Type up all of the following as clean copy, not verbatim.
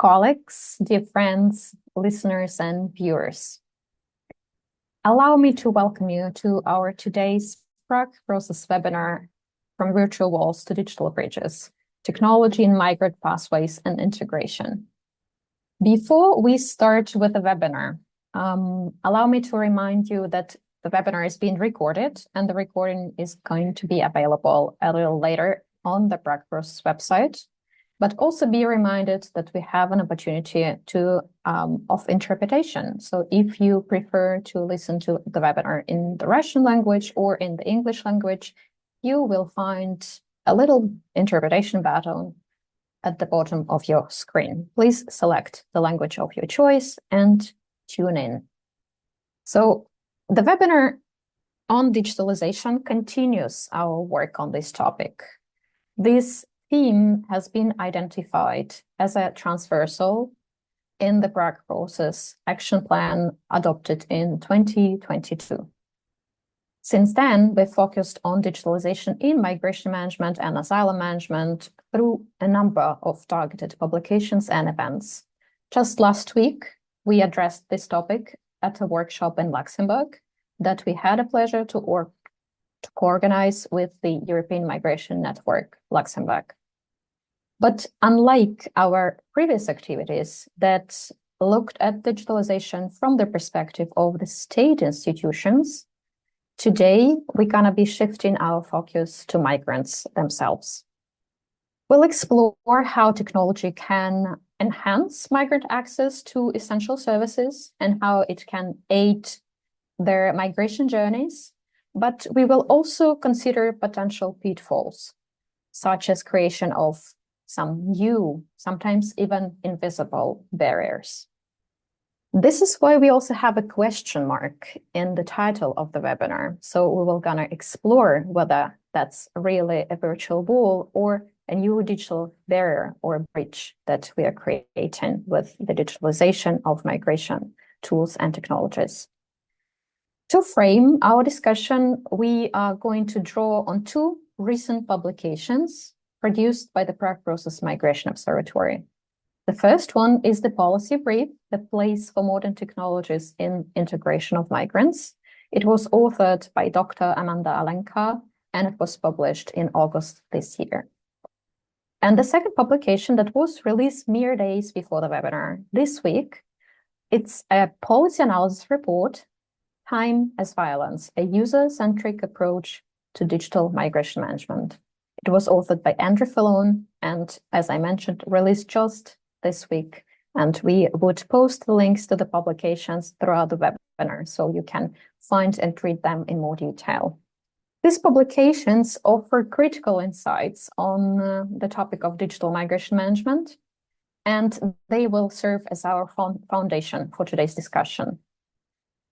colleagues, dear friends, listeners, and viewers. Allow me to welcome you to our today's Prague Process webinar, From Virtual Walls to Digital Bridges, Technology in Migrant Pathways and Integration. Before we start with the webinar, allow me to remind you that the webinar is being recorded and the recording is going to be available a little later on the Prague Process website. But also be reminded that we have an opportunity of interpretation. So if you prefer to listen to the webinar in the Russian language or in the English language, you will find a little interpretation button at the bottom of your screen. Please select the language of your choice and tune in. So the webinar on digitalization continues our work on this topic. This theme has been identified as a transversal in the Prague Process action plan adopted in 2022. Since then, we've focused on digitalization in migration management and asylum management through a number of targeted publications and events. Just last week, we addressed this topic at a workshop in Luxembourg that we had a pleasure to co-organize with the European Migration Network, Luxembourg. But unlike our previous activities that looked at digitalization from the perspective of the state institutions, today we're going to be shifting our focus to migrants themselves. We'll explore how technology can enhance migrant access to essential services and how it can aid their migration journeys, but we will also consider potential pitfalls, such as creation of some new, sometimes even invisible barriers. This is why we also have a question mark in the title of the webinar. So we will gonna explore whether that's really a virtual wall or a new digital barrier or bridge that we are creating with the digitalization of migration tools and technologies. To frame our discussion, we are going to draw on two recent publications produced by the Prague Process Migration Observatory. The first one is the policy brief, The Place for Modern Technologies in Integration of Migrants. It was authored by Dr. Amanda Alencar, and it was published in August this year. And the second publication that was released mere days before the webinar this week, it's a policy analysis report, Time as Violence, a user-centric approach to digital migration management. It was authored by Andrew Fallone and, as I mentioned, released just this week. And we would post the links to the publications throughout the webinar so you can find and read them in more detail. These publications offer critical insights on the topic of digital migration management, and they will serve as our foundation for today's discussion.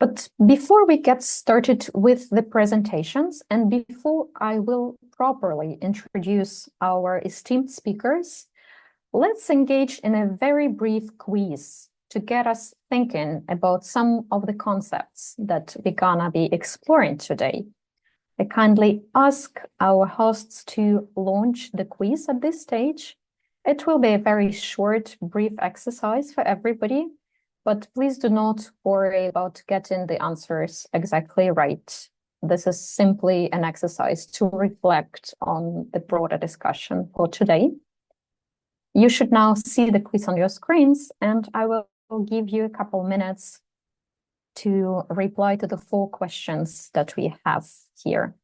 But before we get started with the presentations, and before I will properly introduce our esteemed speakers, let's engage in a very brief quiz to get us thinking about some of the concepts that we're gonna be exploring today. I kindly ask our hosts to launch the quiz at this stage. It will be a very short, brief exercise for everybody, but please do not worry about getting the answers exactly right. This is simply an exercise to reflect on the broader discussion for today. You should now see the quiz on your screens, and I will give you a couple minutes to reply to the 4 questions that we have here.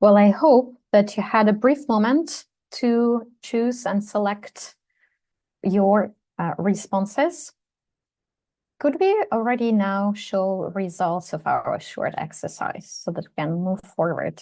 Well, I hope that you had a brief moment to choose and select your responses. Could we already now show results of our short exercise so that we can move forward?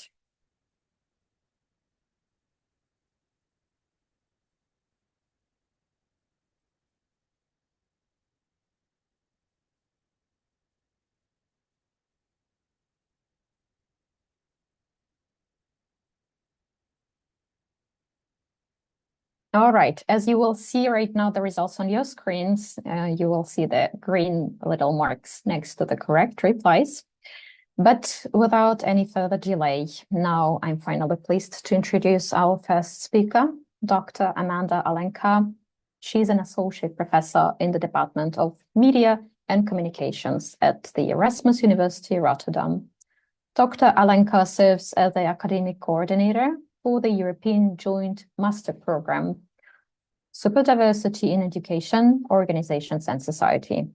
All right, as you will see right now, the results on your screens, you will see the green little marks next to the correct replies. But without any further delay, now I'm finally pleased to introduce our first speaker, Dr. Amanda Alencar. She's an associate professor in the Department of Media and Communications at the Erasmus University, Rotterdam. Dr. Alencar serves as the academic coordinator for the European Joint Master Program, Super Diversity in Education, Organizations and Society.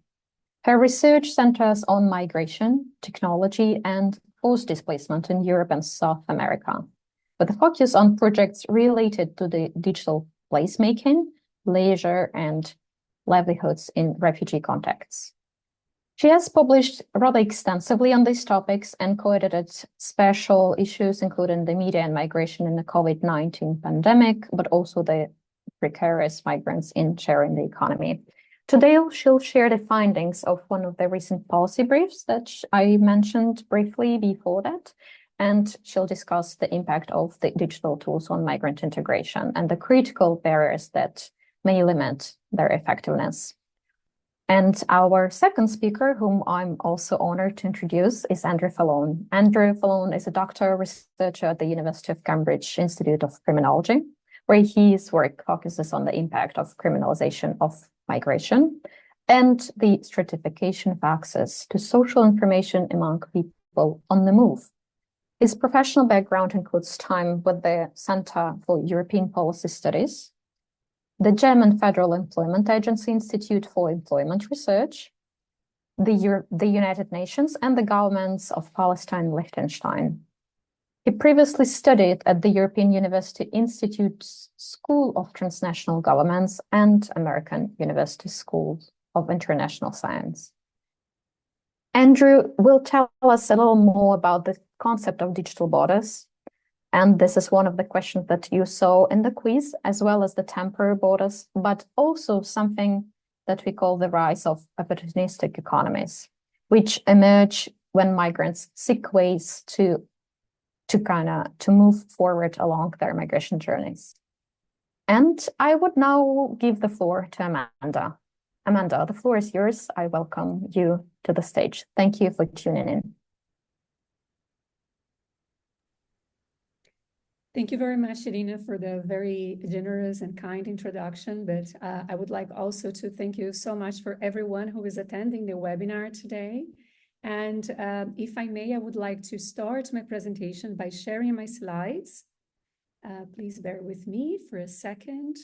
Her research centers on migration, technology, and forced displacement in Europe and South America, with a focus on projects related to the digital placemaking, leisure, and livelihoods in refugee contexts. She has published rather extensively on these topics and co-edited special issues, including the media and migration in the COVID-19 pandemic, but also the precarious migrants in sharing the economy. Today, she'll share the findings of one of the recent policy briefs that I mentioned briefly before that, and she'll discuss the impact of the digital tools on migrant integration and the critical barriers that may limit their effectiveness. And our second speaker, whom I'm also honored to introduce, is Andrew Fallone. Andrew Fallone is a doctoral researcher at the University of Cambridge Institute of Criminology, where his work focuses on the impact of criminalization of migration and the stratification of access to social information among people on the move. His professional background includes time with the Center for European Policy Studies, the German Federal Employment Agency Institute for Employment Research, the United Nations, and the governments of Palestine and Liechtenstein. He previously studied at the European University Institute's School of Transnational Governments and American University School of International Science. Andrew will tell us a little more about the concept of digital borders. And this is one of the questions that you saw in the quiz, as well as the temporary borders, but also something that we call the rise of opportunistic economies, which emerge when migrants seek ways to move forward along their migration journeys. And I would now give the floor to Amanda. Amanda, the floor is yours. I welcome you to the stage. Thank you for tuning in. Thank you very much, Irina, for the very generous and kind introduction. But I would like also to thank you so much for everyone who is attending the webinar today. And if I may, I would like to start my presentation by sharing my slides. Please bear with me for a second.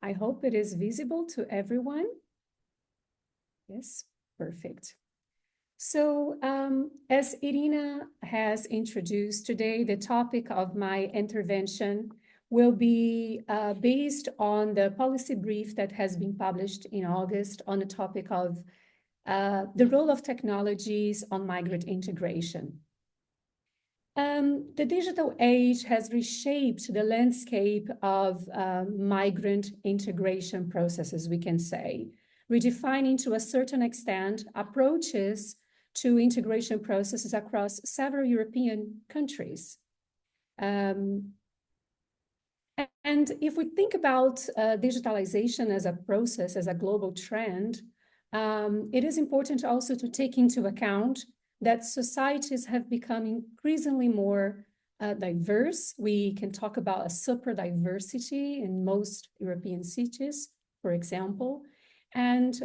I hope it is visible to everyone. Yes, perfect. So as Irina has introduced today, the topic of my intervention will be based on the policy brief that has been published in August on the topic of the role of technologies on migrant integration. The digital age has reshaped the landscape of migrant integration processes, we can say, redefining to a certain extent approaches to integration processes across several European countries. And if we think about digitalization as a process, as a global trend, it is important also to take into account that societies have become increasingly more diverse. We can talk about a super diversity in most European cities, for example. And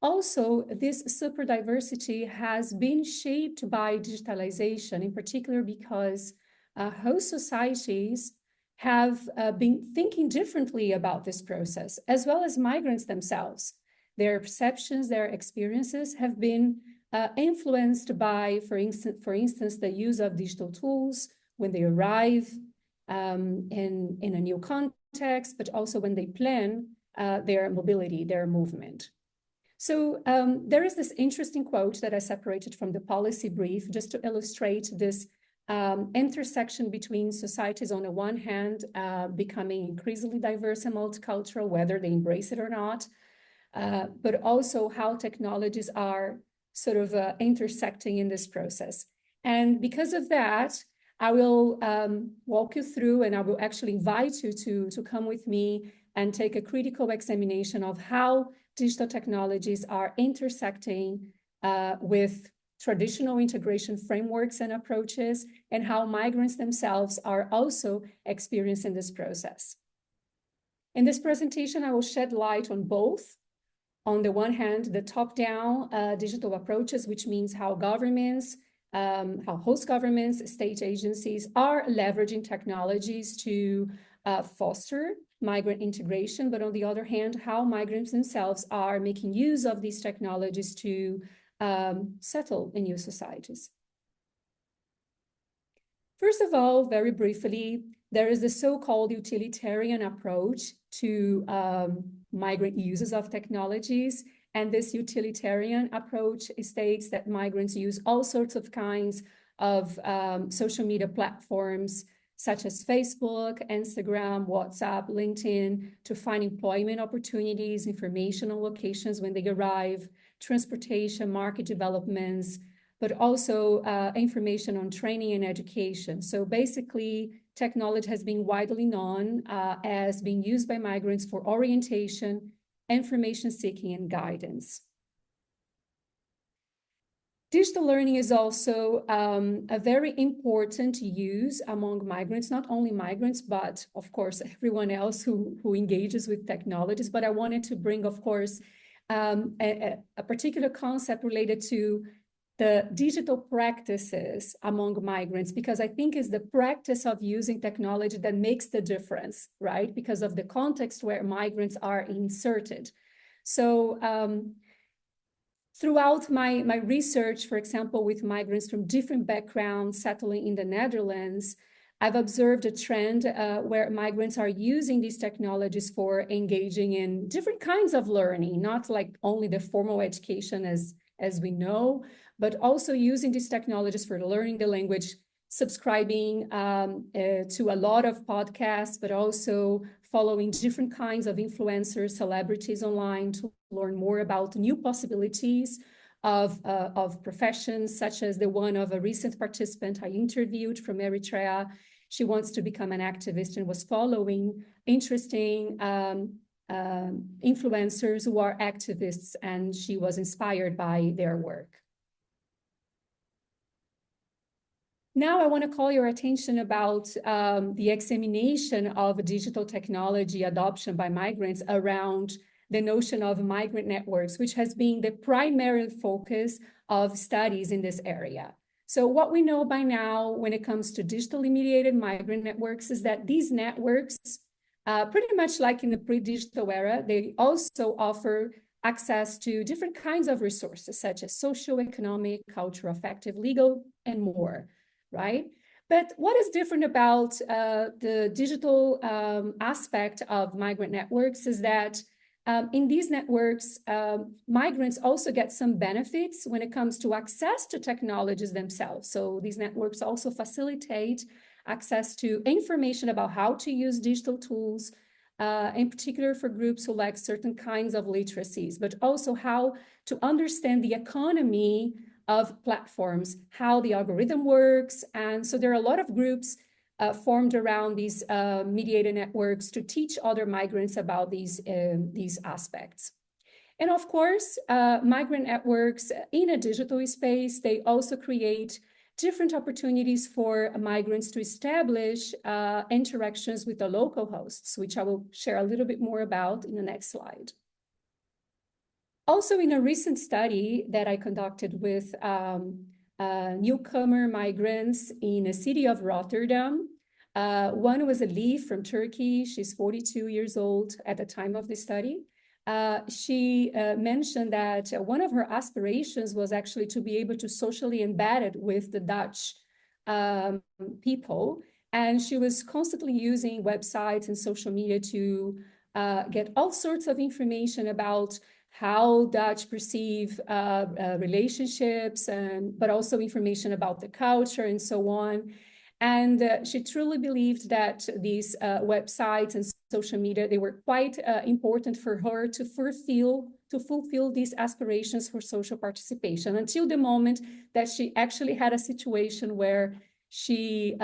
also, this super diversity has been shaped by digitalization, in particular because host societies have been thinking differently about this process, as well as migrants themselves. Their perceptions, their experiences have been influenced by, for instance, the use of digital tools when they arrive in a new context, but also when they plan their mobility, their movement. So there is this interesting quote that I separated from the policy brief just to illustrate this intersection between societies on the one hand becoming increasingly diverse and multicultural, whether they embrace it or not, but also how technologies are sort of intersecting in this process. And because of that, I will walk you through, and I will actually invite you to come with me and take a critical examination of how digital technologies are intersecting with traditional integration frameworks and approaches, and how migrants themselves are also experiencing this process. In this presentation, I will shed light on both. On the one hand, the top-down digital approaches, which means how governments, how host governments, state agencies are leveraging technologies to foster migrant integration, but on the other hand, how migrants themselves are making use of these technologies to settle in new societies. First of all, very briefly, there is the so-called utilitarian approach to migrant uses of technologies. And this utilitarian approach states that migrants use all sorts of kinds of social media platforms, such as Facebook, Instagram, WhatsApp, LinkedIn, to find employment opportunities, information on locations when they arrive, transportation, market developments, but also information on training and education. So basically, technology has been widely known as being used by migrants for orientation, information seeking, and guidance. Digital learning is also a very important use among migrants, not only migrants, but of course, everyone else who engages with technologies. But I wanted to bring, of course, a particular concept related to the digital practices among migrants, because I think it's the practice of using technology that makes the difference, right? Because of the context where migrants are inserted. So throughout my research, for example, with migrants from different backgrounds settling in the Netherlands, I've observed a trend where migrants are using these technologies for engaging in different kinds of learning, not like only the formal education as we know, but also using these technologies for learning the language, subscribing to a lot of podcasts, but also following different kinds of influencers, celebrities online to learn more about new possibilities of professions, such as the one of a recent participant I interviewed from Eritrea. She wants to become an activist and was following interesting influencers who are activists, and she was inspired by their work. Now I want to call your attention about the examination of digital technology adoption by migrants around the notion of migrant networks, which has been the primary focus of studies in this area. So what we know by now when it comes to digitally mediated migrant networks is that these networks, pretty much like in the pre-digital era, they also offer access to different kinds of resources, such as social, economic, cultural, affective, legal, and more. Right? But what is different about the digital aspect of migrant networks is that in these networks, migrants also get some benefits when it comes to access to technologies themselves. So these networks also facilitate access to information about how to use digital tools, in particular for groups who lack certain kinds of literacies, but also how to understand the economy of platforms, how the algorithm works. And so there are a lot of groups formed around these mediated networks to teach other migrants about these aspects. And of course, migrant networks in a digital space, they also create different opportunities for migrants to establish interactions with the local hosts, which I will share a little bit more about in the next slide. Also, in a recent study that I conducted with newcomer migrants in the city of Rotterdam, one was Elif from Turkey. She's 42 years old at the time of the study. she mentioned that one of her aspirations was actually to be able to socially embed it with the Dutch people. And she was constantly using websites and social media to get all sorts of information about how Dutch perceive relationships, but also information about the culture and so on. And she truly believed that these websites and social media, they were quite important for her to fulfill these aspirations for social participation, until the moment that she actually had a situation where she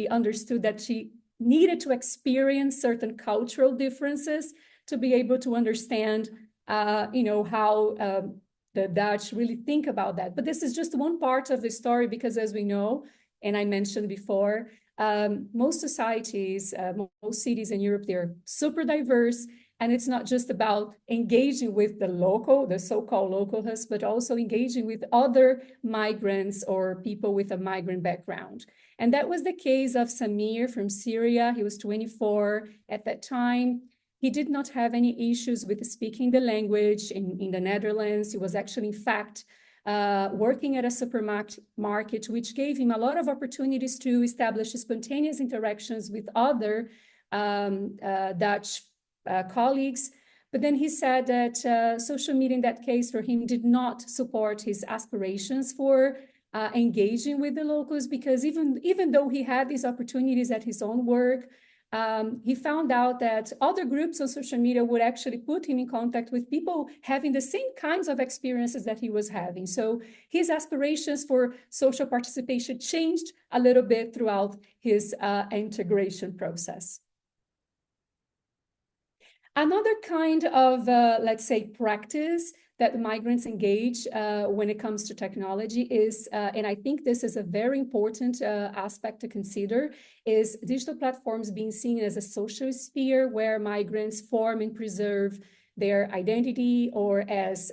understood that she needed to experience certain cultural differences to be able to understand, how the Dutch really think about that. But this is just one part of the story, because as we know, and I mentioned before, most societies, most cities in Europe, they're super diverse. And it's not just about engaging with the so-called locals, but also engaging with other migrants or people with a migrant background. And that was the case of Samir from Syria. He was 24 at that time. He did not have any issues with speaking the language in the Netherlands. He was actually, in fact, working at a supermarket, which gave him a lot of opportunities to establish spontaneous interactions with other Dutch colleagues. But then he said that social media in that case for him did not support his aspirations for engaging with the locals, because even though he had these opportunities at his own work, he found out that other groups on social media would actually put him in contact with people having the same kinds of experiences that he was having. So his aspirations for social participation changed a little bit throughout his integration process. Another kind of, let's say, practice that migrants engage when it comes to technology is, and I think this is a very important aspect to consider, is digital platforms being seen as a social sphere where migrants form and preserve their identity, or as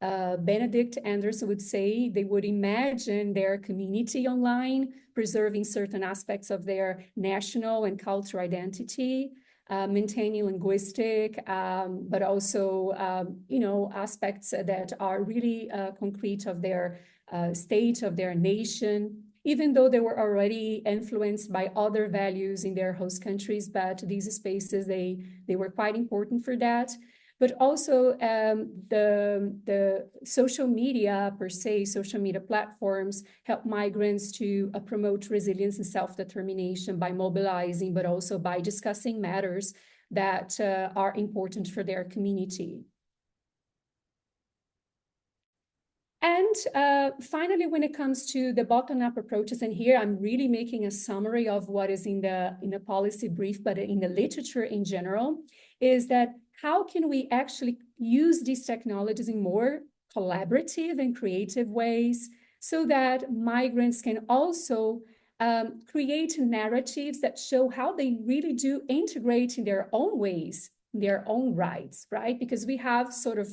Benedict Anderson would say, they would imagine their community online, preserving certain aspects of their national and cultural identity. Maintaining linguistic, but also, aspects that are really concrete of their state, of their nation, even though they were already influenced by other values in their host countries. But these spaces, they were quite important for that. But also the social media per se, social media platforms help migrants to promote resilience and self-determination by mobilizing, but also by discussing matters that are important for their community. And finally, when it comes to the bottom-up approaches, and here I'm really making a summary of what is in the policy brief, but in the literature in general, is that how can we actually use these technologies in more collaborative and creative ways so that migrants can also create narratives that show how they really do integrate in their own ways, in their own rights, right? Because we have sort of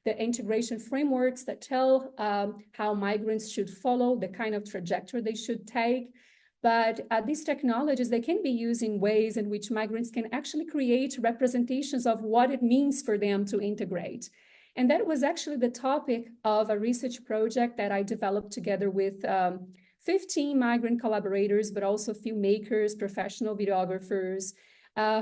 the integration frameworks that tell how migrants should follow, the kind of trajectory they should take. But these technologies, they can be used in ways in which migrants can actually create representations of what it means for them to integrate. And that was actually the topic of a research project that I developed together with 15 migrant collaborators, but also filmmakers, professional videographers,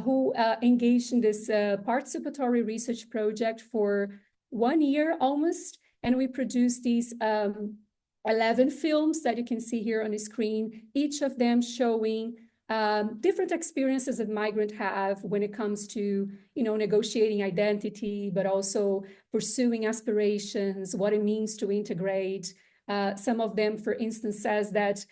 who engaged in this participatory research project for 1 year almost. And we produced these 11 films that you can see here on the screen, each of them showing different experiences that migrants have when it comes to, negotiating identity, but also pursuing aspirations, what it means to integrate. Some of them, for instance, says that,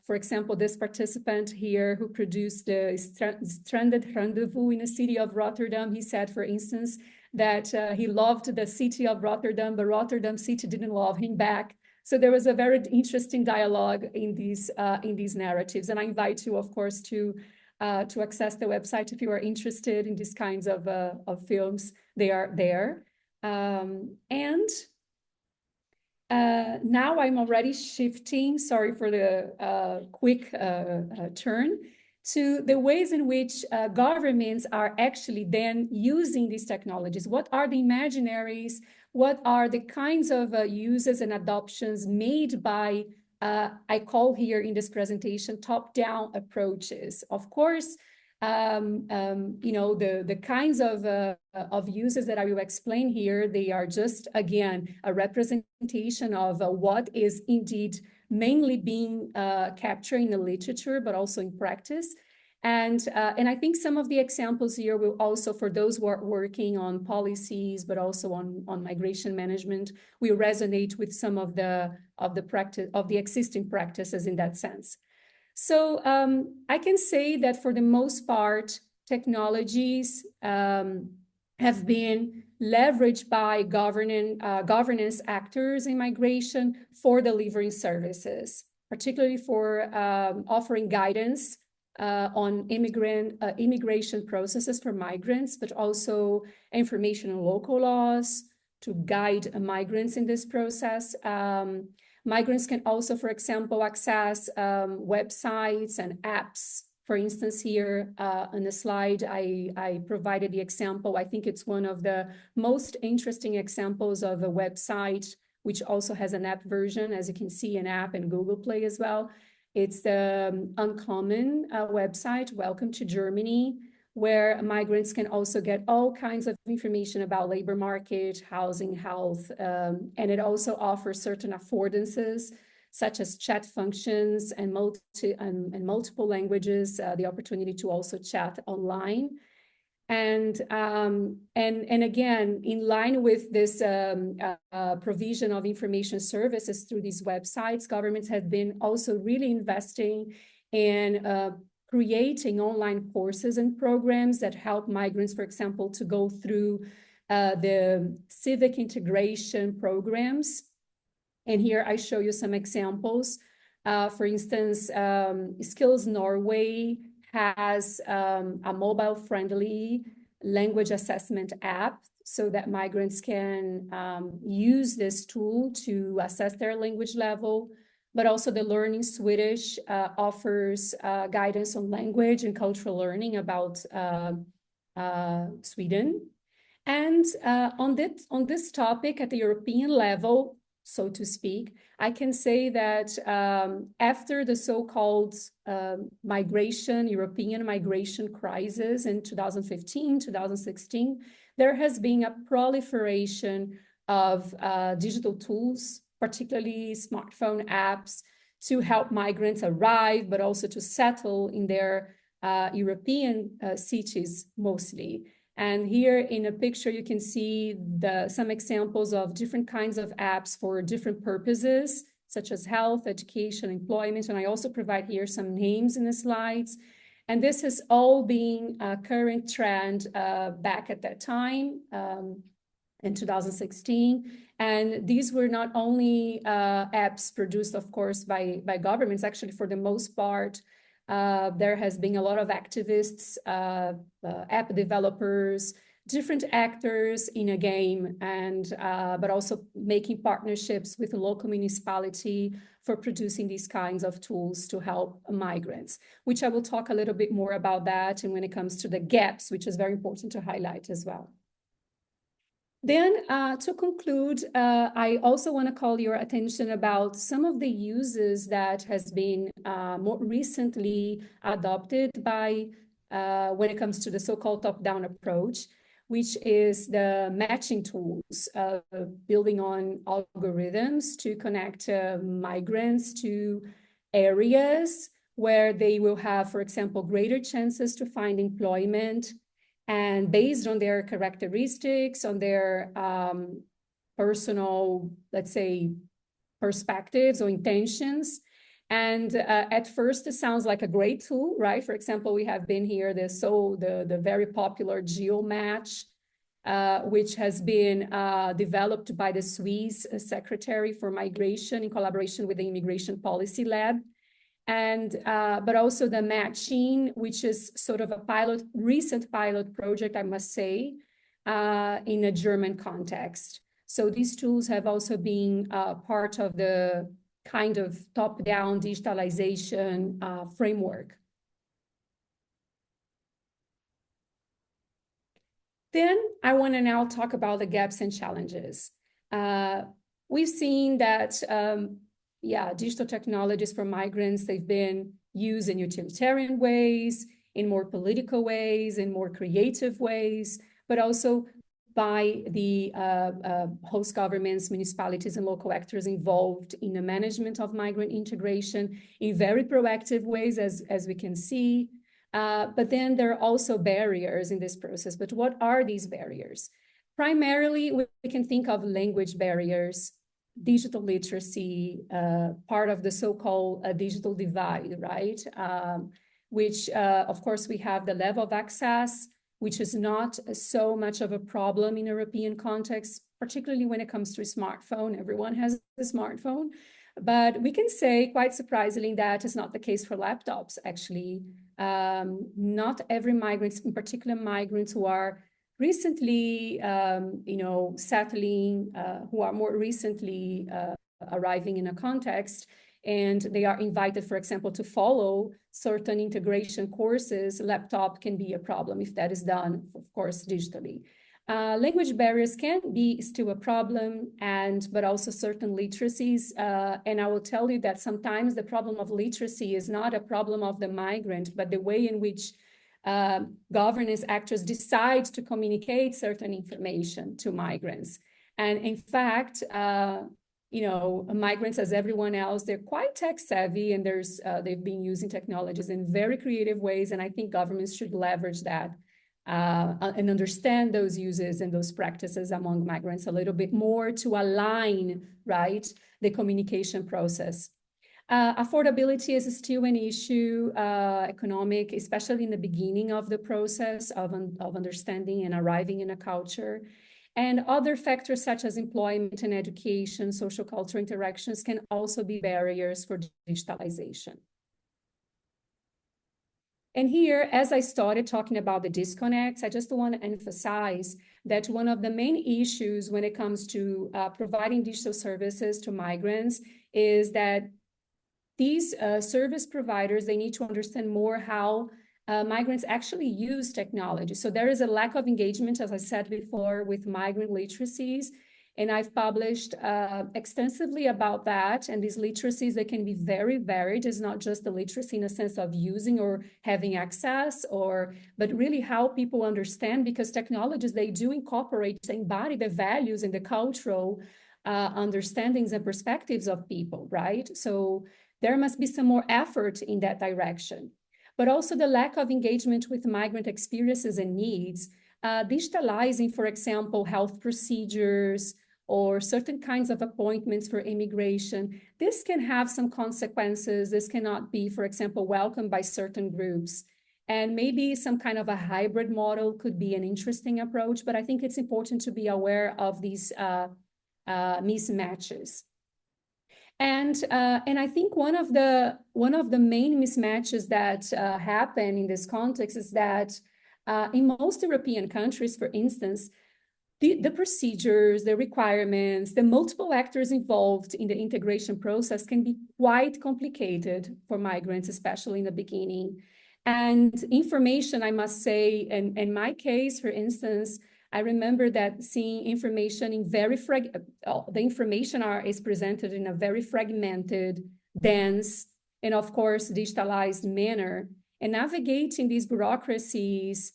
for example, this participant here who produced the Stranded Rendezvous in the city of Rotterdam, he said, for instance, that he loved the city of Rotterdam, but Rotterdam city didn't love him back. So there was a very interesting dialogue in these narratives, and I invite you, of course, to access the website if you are interested in these kinds of films. They are there, and now I'm already shifting. Sorry for the quick turn to the ways in which governments are actually then using these technologies. What are the imaginaries? What are the kinds of uses and adoptions made by, I call here in this presentation, top-down approaches? Of course, you know, the kinds of uses that I will explain here, they are just, again, a representation of what is indeed mainly being captured in the literature, but also in practice. And I think some of the examples here will also, for those who are working on policies, but also on migration management, will resonate with some of the existing practices in that sense. So I can say that for the most part, technologies have been leveraged by governance actors in migration for delivering services, particularly for offering guidance on immigration processes for migrants, but also information on local laws to guide migrants in this process. Migrants can also, for example, access websites and apps. For instance, here on the slide, I provided the example. I think it's one of the most interesting examples of a website, which also has an app version, as you can see, an app in Google Play as well. It's the Uncommon website, Welcome to Germany, where migrants can also get all kinds of information about labor market, housing, health, and it also offers certain affordances, such as chat functions and multiple languages, the opportunity to also chat online. And again, in line with this provision of information services through these websites, governments have been also really investing in creating online courses and programs that help migrants, for example, to go through the civic integration programs. And here I show you some examples. For instance, Skills Norway has a mobile-friendly language assessment app so that migrants can use this tool to assess their language level. But also the Learning Swedish offers guidance on language and cultural learning about Sweden. And on this topic at the European level, so to speak, I can say that after the so-called European migration crisis in 2015, 2016, there has been a proliferation of digital tools, particularly smartphone apps, to help migrants arrive, but also to settle in their European cities mostly. And here in a picture, you can see some examples of different kinds of apps for different purposes, such as health, education, employment. And I also provide here some names in the slides. And this has all been a current trend back at that time in 2016. And these were not only apps produced, of course, by governments. Actually, for the most part, there has been a lot of activists, app developers, different actors in a game, and but also making partnerships with the local municipality for producing these kinds of tools to help migrants, which I will talk a little bit more about that. And when it comes to the gaps, which is very important to highlight as well. Then to conclude, I also want to call your attention about some of the uses that has been more recently adopted by when it comes to the so-called top-down approach, which is the matching tools, building on algorithms to connect migrants to areas where they will have, for example, greater chances to find employment, and based on their characteristics, on their personal, let's say, perspectives or intentions. And at first, it sounds like a great tool, right? For example, we have been here, the very popular GeoMatch, which has been developed by the Swiss Secretary for Migration in collaboration with the Immigration Policy Lab. And but also the matching, which is sort of a recent pilot project, I must say, in a German context. So these tools have also been part of the kind of top-down digitalization framework. Then I want to now talk about the gaps and challenges. We've seen that, digital technologies for migrants, they've been used in utilitarian ways, in more political ways, in more creative ways, but also by the host governments, municipalities, and local actors involved in the management of migrant integration in very proactive ways, as we can see. But then there are also barriers in this process. But what are these barriers? Primarily, we can think of language barriers, digital literacy, part of the so-called digital divide, right? Which, of course, we have the level of access, which is not so much of a problem in European context, particularly when it comes to a smartphone. Everyone has a smartphone. But we can say, quite surprisingly, that is not the case for laptops, actually. Not every migrant, in particular migrants who are recently, settling, who are more recently arriving in a context, and they are invited, for example, to follow certain integration courses, laptop can be a problem if that is done, of course, digitally. Language barriers can be still a problem, but also certain literacies. And I will tell you that sometimes the problem of literacy is not a problem of the migrant, but the way in which governance actors decide to communicate certain information to migrants. And in fact, migrants, as everyone else, they're quite tech savvy, and they've been using technologies in very creative ways. And I think governments should leverage that and understand those uses and those practices among migrants a little bit more to align, right, the communication process. Affordability is still an issue, economic, especially in the beginning of the process of understanding and arriving in a culture. And other factors such as employment and education, social cultural interactions can also be barriers for digitalization. And here, as I started talking about the disconnects, I just want to emphasize that one of the main issues when it comes to providing digital services to migrants is that these service providers, they need to understand more how migrants actually use technology. So there is a lack of engagement, as I said before, with migrant literacies. And I've published extensively about that. And these literacies, they can be very varied. It's not just the literacy in a sense of using or having access, but really how people understand, because technologies, they do incorporate, they embody the values and the cultural understandings and perspectives of people, right? So there must be some more effort in that direction. But also the lack of engagement with migrant experiences and needs, digitalizing, for example, health procedures, or certain kinds of appointments for immigration. This can have some consequences. This cannot be, for example, welcomed by certain groups. And maybe some kind of a hybrid model could be an interesting approach, but I think it's important to be aware of these mismatches. And I think one of the main mismatches that happen in this context is that in most European countries, for instance, the procedures, the requirements, the multiple actors involved in the integration process can be quite complicated for migrants, especially in the beginning. And information, I must say, in my case, for instance, I remember that seeing information in the information is presented in a very fragmented, dense, and of course, digitalized manner. And navigating these bureaucracies,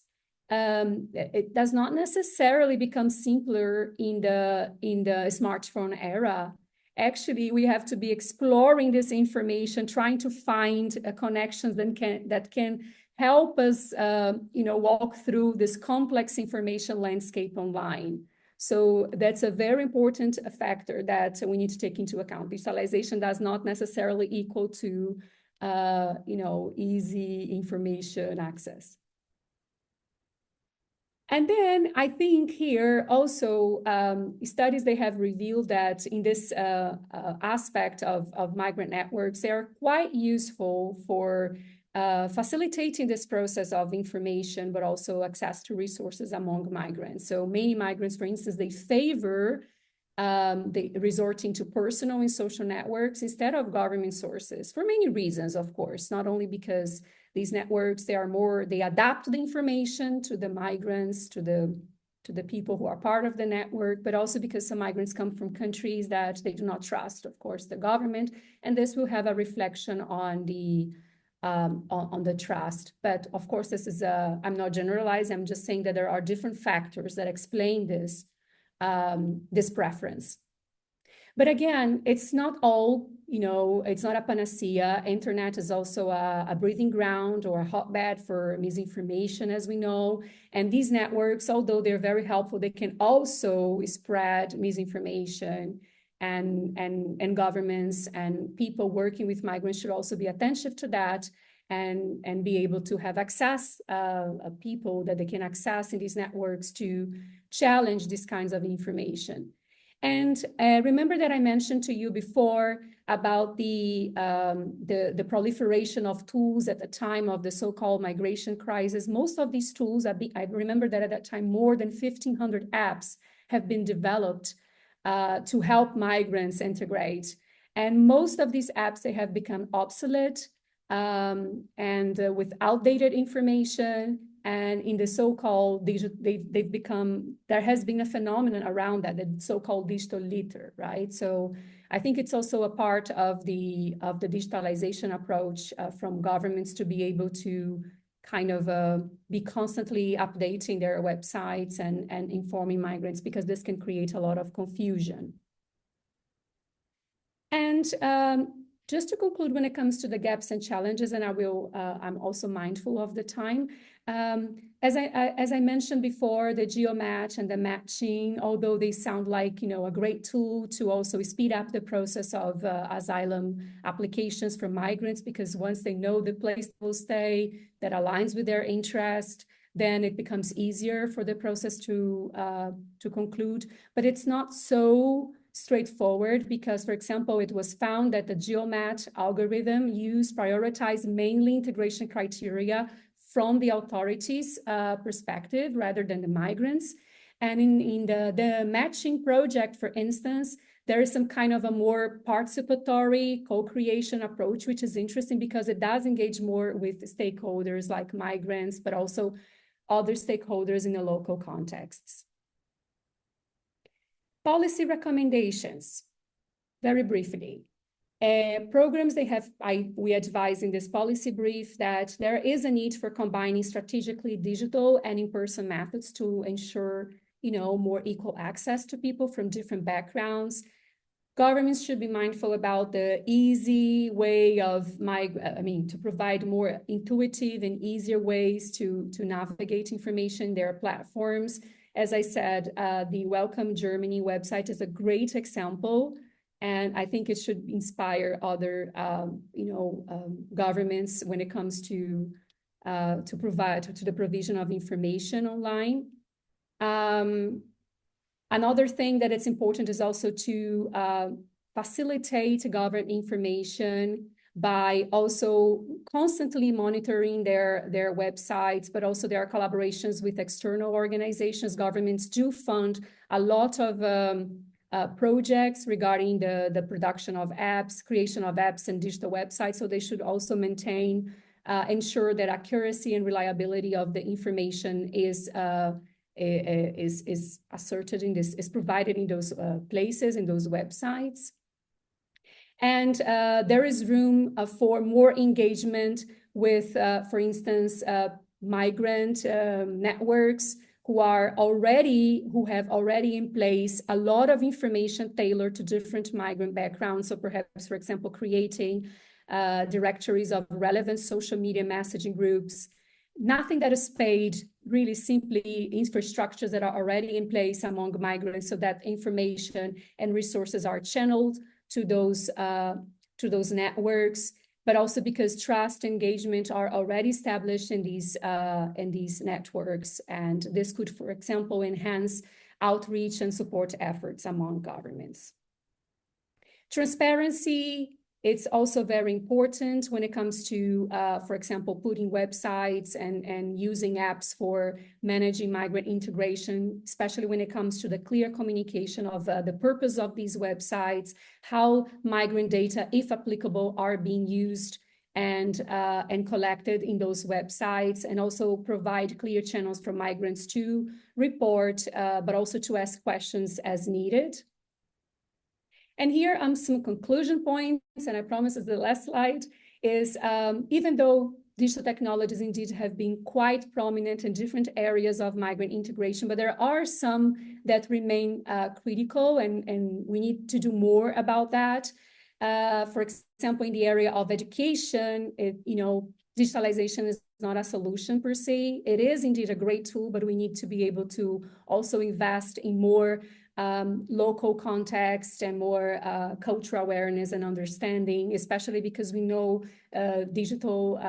it does not necessarily become simpler in the smartphone era. Actually, we have to be exploring this information, trying to find connections that can help us, walk through this complex information landscape online. So that's a very important factor that we need to take into account. Digitalization does not necessarily equal to, easy information access. And then I think here also studies, they have revealed that in this aspect of migrant networks, they are quite useful for facilitating this process of information, but also access to resources among migrants. So many migrants, for instance, they favor resorting to personal and social networks instead of government sources for many reasons, of course, not only because these networks, they adapt the information to the migrants, to the to the people who are part of the network, but also because some migrants come from countries that they do not trust, of course, the government, and this will have a reflection on the trust. But of course, this is I'm not generalizing, I'm just saying that there are different factors that explain this, this preference. But again, it's not all, it's not a panacea. Internet is also a breeding ground or a hotbed for misinformation, as we know. And these networks, although they're very helpful, they can also spread misinformation, and governments and people working with migrants should also be attentive to that and be able to have access, people that they can access in these networks to challenge these kinds of information. And remember that I mentioned to you before about the proliferation of tools at the time of the so-called migration crisis. Most of these tools, I remember that at that time, more than 1,500 apps have been developed to help migrants integrate. And most of these apps, they have become obsolete and with outdated information. And in the so-called digital, they've become, there has been a phenomenon around that, the so-called digital litter, right? So I think it's also a part of the digitalization approach from governments to be able to kind of be constantly updating their websites and informing migrants, because this can create a lot of confusion. And just to conclude, when it comes to the gaps and challenges, and I'm also mindful of the time. As I mentioned before, the geomatch and the matching, although they sound like, a great tool to also speed up the process of asylum applications for migrants, because once they know the place they will stay that aligns with their interest, then it becomes easier for the process to conclude. But it's not so straightforward, because, for example, it was found that the geomatch algorithm prioritized mainly integration criteria from the authorities' perspective rather than the migrants. And in the matching project, for instance, there is some kind of a more participatory co-creation approach, which is interesting because it does engage more with stakeholders like migrants, but also other stakeholders in the local contexts. Policy recommendations, very briefly. Programs, we advise in this policy brief that there is a need for combining strategically digital and in-person methods to ensure, more equal access to people from different backgrounds. Governments should be mindful about the easy way of to provide more intuitive and easier ways to navigate information in their platforms. As I said, the Welcome Germany website is a great example, and I think it should inspire other, governments when it comes to the provision of information online. Another thing that it's important is also to facilitate government information by also constantly monitoring their websites, but also their collaborations with external organizations. Governments do fund a lot of projects regarding the production of apps, creation of apps and digital websites. So they should also ensure that accuracy and reliability of the information is asserted is provided in those places, in those websites. And there is room for more engagement with, for instance, migrant networks who have already in place a lot of information tailored to different migrant backgrounds. So perhaps, for example, creating directories of relevant social media messaging groups. Nothing that is paid, really simply infrastructures that are already in place among migrants so that information and resources are channeled to those networks, but also because trust engagement are already established in these networks. And this could, for example, enhance outreach and support efforts among governments. Transparency, it's also very important when it comes to, for example, putting websites and using apps for managing migrant integration, especially when it comes to the clear communication of the purpose of these websites, how migrant data, if applicable, are being used, and collected in those websites, and also provide clear channels for migrants to report, but also to ask questions as needed. And here are some conclusion points, and I promise it's the last slide, is even though digital technologies indeed have been quite prominent in different areas of migrant integration, but there are some that remain critical, and we need to do more about that. For example, in the area of education, digitalization is not a solution per se. It is indeed a great tool, but we need to be able to also invest in more local context and more cultural awareness and understanding, especially because we know digital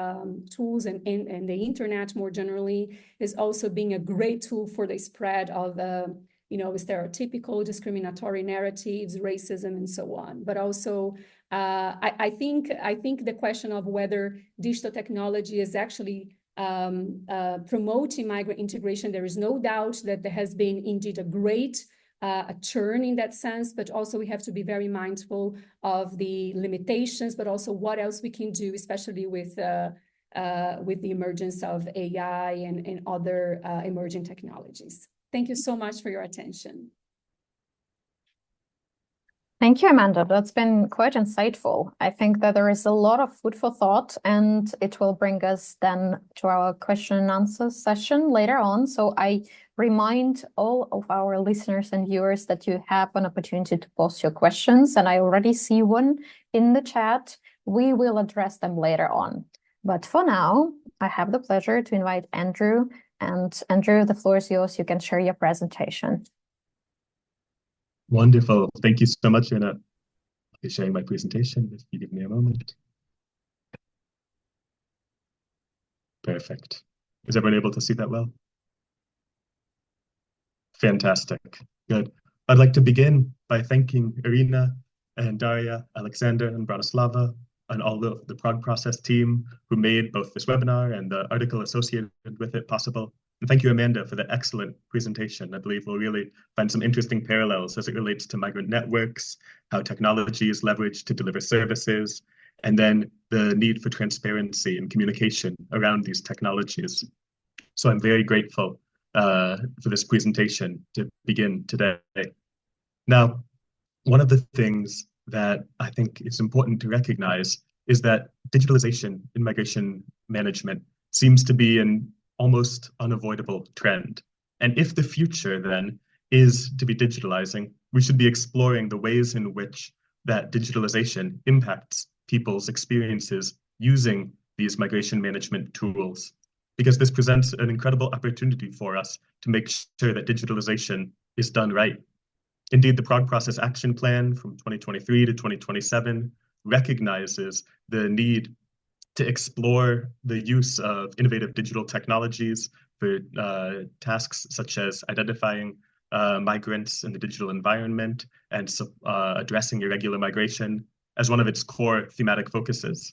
tools and the internet more generally is also being a great tool for the spread of stereotypical discriminatory narratives, racism, and so on. But also, I think the question of whether digital technology is actually promoting migrant integration, there is no doubt that there has been indeed a great a churn in that sense, but also we have to be very mindful of the limitations, but also what else we can do, especially with the emergence of AI and other emerging technologies. Thank you so much for your attention. Thank you, Amanda. That's been quite insightful. I think that there is a lot of food for thought, and it will bring us then to our question and answer session later on. So I remind all of our listeners and viewers that you have an opportunity to post your questions, and I already see one in the chat. We will address them later on. But for now, I have the pleasure to invite Andrew. And Andrew, the floor is yours. You can share your presentation. Wonderful. Thank you so much, Anna. I'll be sharing my presentation if you give me a moment. Perfect. Is everyone able to see that well? Fantastic. Good. I'd like to begin by thanking Irina and Daria, Alexander and Bratislava, and all of the Prague Process team who made both this webinar and the article associated with it possible. And thank you, Amanda, for the excellent presentation. I believe we'll really find some interesting parallels as it relates to migrant networks, how technology is leveraged to deliver services, and then the need for transparency and communication around these technologies. So I'm very grateful for this presentation to begin today. Now, one of the things that I think is important to recognize is that digitalization in migration management seems to be an almost unavoidable trend. And if the future then is to be digitalizing, we should be exploring the ways in which that digitalization impacts people's experiences using these migration management tools, because this presents an incredible opportunity for us to make sure that digitalization is done right. Indeed, the Prague Process Action Plan from 2023 to 2027 recognizes the need to explore the use of innovative digital technologies for tasks such as identifying migrants in the digital environment and addressing irregular migration as one of its core thematic focuses.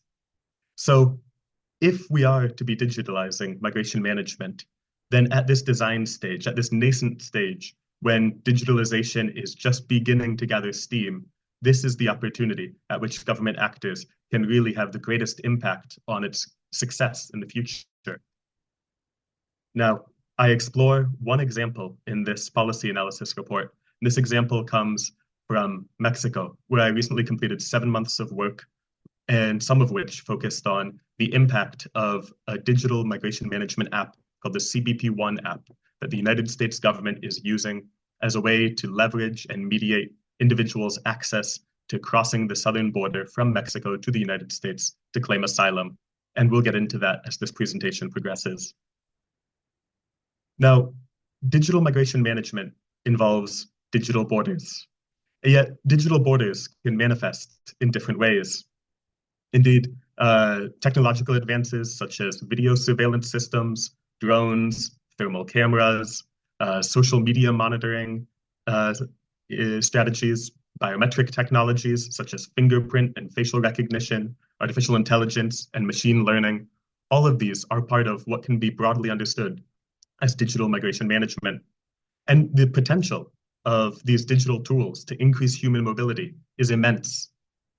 So if we are to be digitalizing migration management, then at this design stage, at this nascent stage, when digitalization is just beginning to gather steam, this is the opportunity at which government actors can really have the greatest impact on its success in the future. Now, I explore one example in this policy analysis report. This example comes from Mexico, where I recently completed 7 months of work, and some of which focused on the impact of a digital migration management app called the CBP-1 app that the United States government is using as a way to leverage and mediate individuals' access to crossing the southern border from Mexico to the United States to claim asylum. And we'll get into that as this presentation progresses. Now, digital migration management involves digital borders. And yet, digital borders can manifest in different ways. Indeed, technological advances such as video surveillance systems, drones, thermal cameras, social media monitoring strategies, biometric technologies such as fingerprint and facial recognition, artificial intelligence, and machine learning, all of these are part of what can be broadly understood as digital migration management. And the potential of these digital tools to increase human mobility is immense.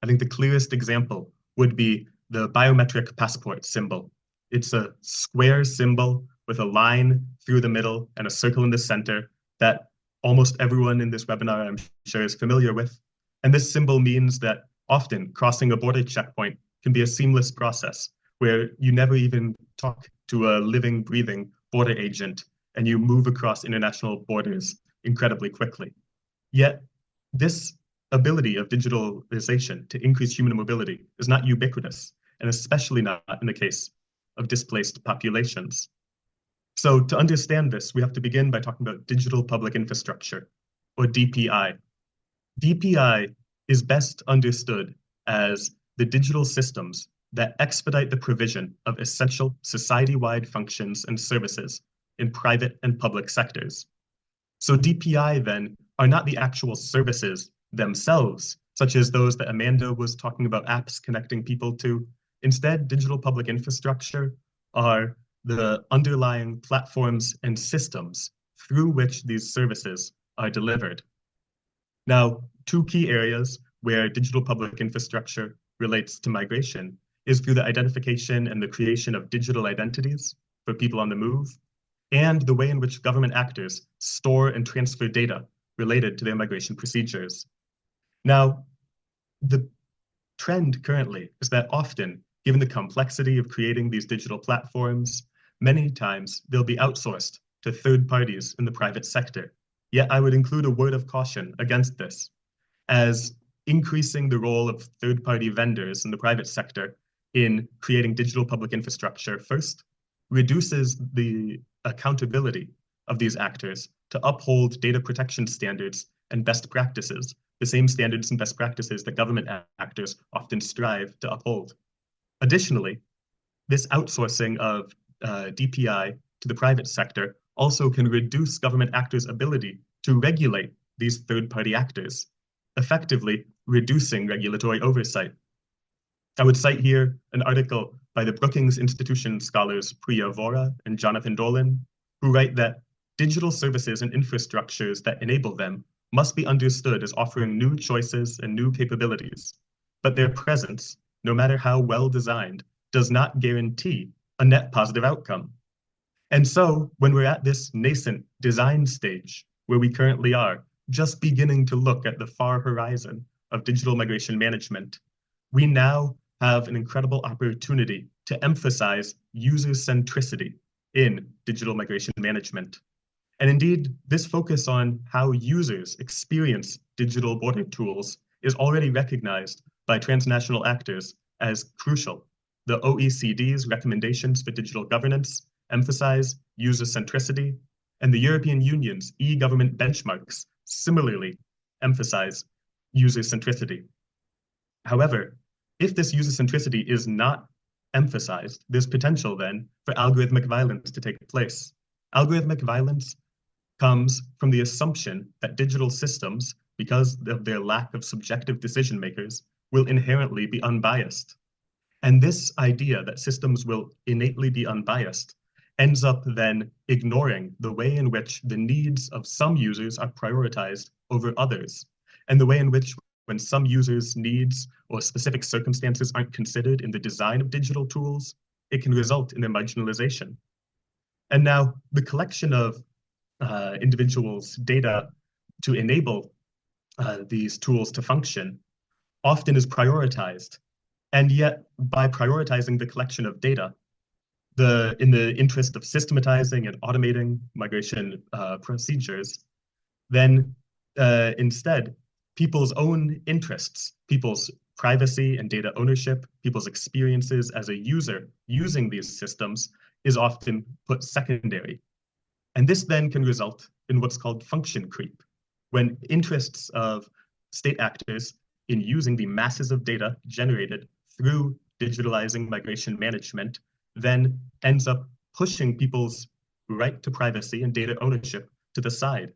I think the clearest example would be the biometric passport symbol. It's a square symbol with a line through the middle and a circle in the center that almost everyone in this webinar, I'm sure, is familiar with. And this symbol means that often crossing a border checkpoint can be a seamless process where you never even talk to a living, breathing border agent and you move across international borders incredibly quickly. Yet, this ability of digitalization to increase human mobility is not ubiquitous, and especially not in the case of displaced populations. So to understand this, we have to begin by talking about digital public infrastructure, or DPI. DPI is best understood as the digital systems that expedite the provision of essential society-wide functions and services in private and public sectors. So DPI then are not the actual services themselves, such as those that Amanda was talking about, apps connecting people to. Instead, digital public infrastructure are the underlying platforms and systems through which these services are delivered. Now, two key areas where digital public infrastructure relates to migration is through the identification and the creation of digital identities for people on the move, and the way in which government actors store and transfer data related to their migration procedures. Now, the trend currently is that often, given the complexity of creating these digital platforms, many times they'll be outsourced to third parties in the private sector. Yet I would include a word of caution against this, as increasing the role of third-party vendors in the private sector in creating digital public infrastructure first reduces the accountability of these actors to uphold data protection standards and best practices, the same standards and best practices that government actors often strive to uphold. Additionally, this outsourcing of DPI to the private sector also can reduce government actors' ability to regulate these third-party actors, effectively reducing regulatory oversight. I would cite here an article by the Brookings Institution scholars Priya Vora and Jonathan Dolan, who write that digital services and infrastructures that enable them must be understood as offering new choices and new capabilities, but their presence, no matter how well designed, does not guarantee a net positive outcome. And so, when we're at this nascent design stage, where we currently are, just beginning to look at the far horizon of digital migration management, we now have an incredible opportunity to emphasize user centricity in digital migration management. And indeed, this focus on how users experience digital border tools is already recognized by transnational actors as crucial. The OECD's recommendations for digital governance emphasize user centricity, and the European Union's e-government benchmarks similarly emphasize user centricity. However, if this user centricity is not emphasized, there's potential then for algorithmic violence to take place. Algorithmic violence comes from the assumption that digital systems, because of their lack of subjective decision makers, will inherently be unbiased. And this idea that systems will innately be unbiased ends up then ignoring the way in which the needs of some users are prioritized over others, and the way in which when some users' needs or specific circumstances aren't considered in the design of digital tools, it can result in their marginalization. And now the collection of individuals' data to enable these tools to function often is prioritized. And yet, by prioritizing the collection of data, in the interest of systematizing and automating migration procedures, then instead, people's own interests, people's privacy and data ownership, people's experiences as a user using these systems is often put secondary. And this then can result in what's called function creep, when interests of state actors in using the masses of data generated through digitalizing migration management then ends up pushing people's right to privacy and data ownership to the side.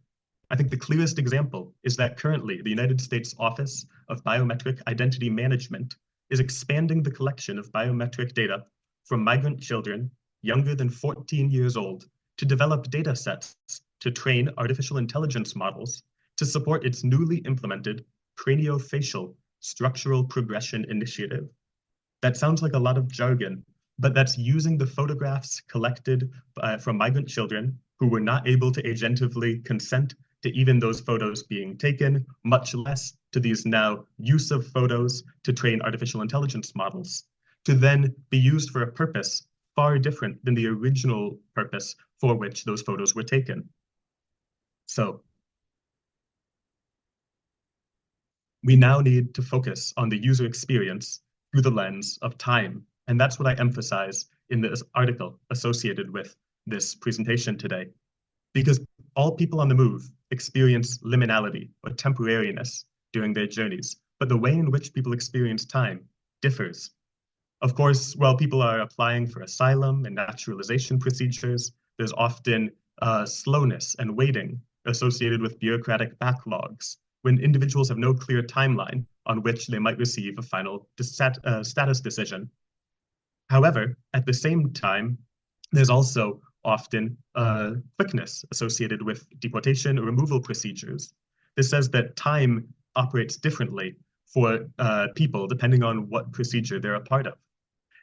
I think the clearest example is that currently the United States Office of Biometric Identity Management is expanding the collection of biometric data from migrant children younger than 14 years old to develop data sets to train artificial intelligence models to support its newly implemented craniofacial structural progression initiative. That sounds like a lot of jargon, but that's using the photographs collected from migrant children who were not able to agentively consent to even those photos being taken, much less to these now use of photos to train artificial intelligence models, to then be used for a purpose far different than the original purpose for which those photos were taken. So we now need to focus on the user experience through the lens of time. And that's what I emphasize in this article associated with this presentation today. Because all people on the move experience liminality or temporariness during their journeys, but the way in which people experience time differs. Of course, while people are applying for asylum and naturalization procedures, there's often slowness and waiting associated with bureaucratic backlogs when individuals have no clear timeline on which they might receive a final status decision. However, at the same time, there's also often quickness associated with deportation or removal procedures. This says that time operates differently for people depending on what procedure they're a part of.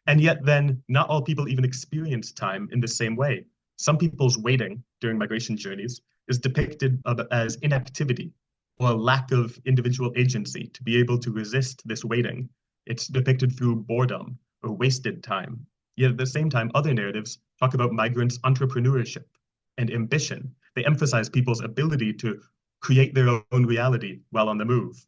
And yet then, not all people even experience time in the same way. Some people's waiting during migration journeys is depicted as inactivity or a lack of individual agency to be able to resist this waiting. It's depicted through boredom or wasted time. Yet at the same time, other narratives talk about migrants' entrepreneurship and ambition. They emphasize people's ability to create their own reality while on the move.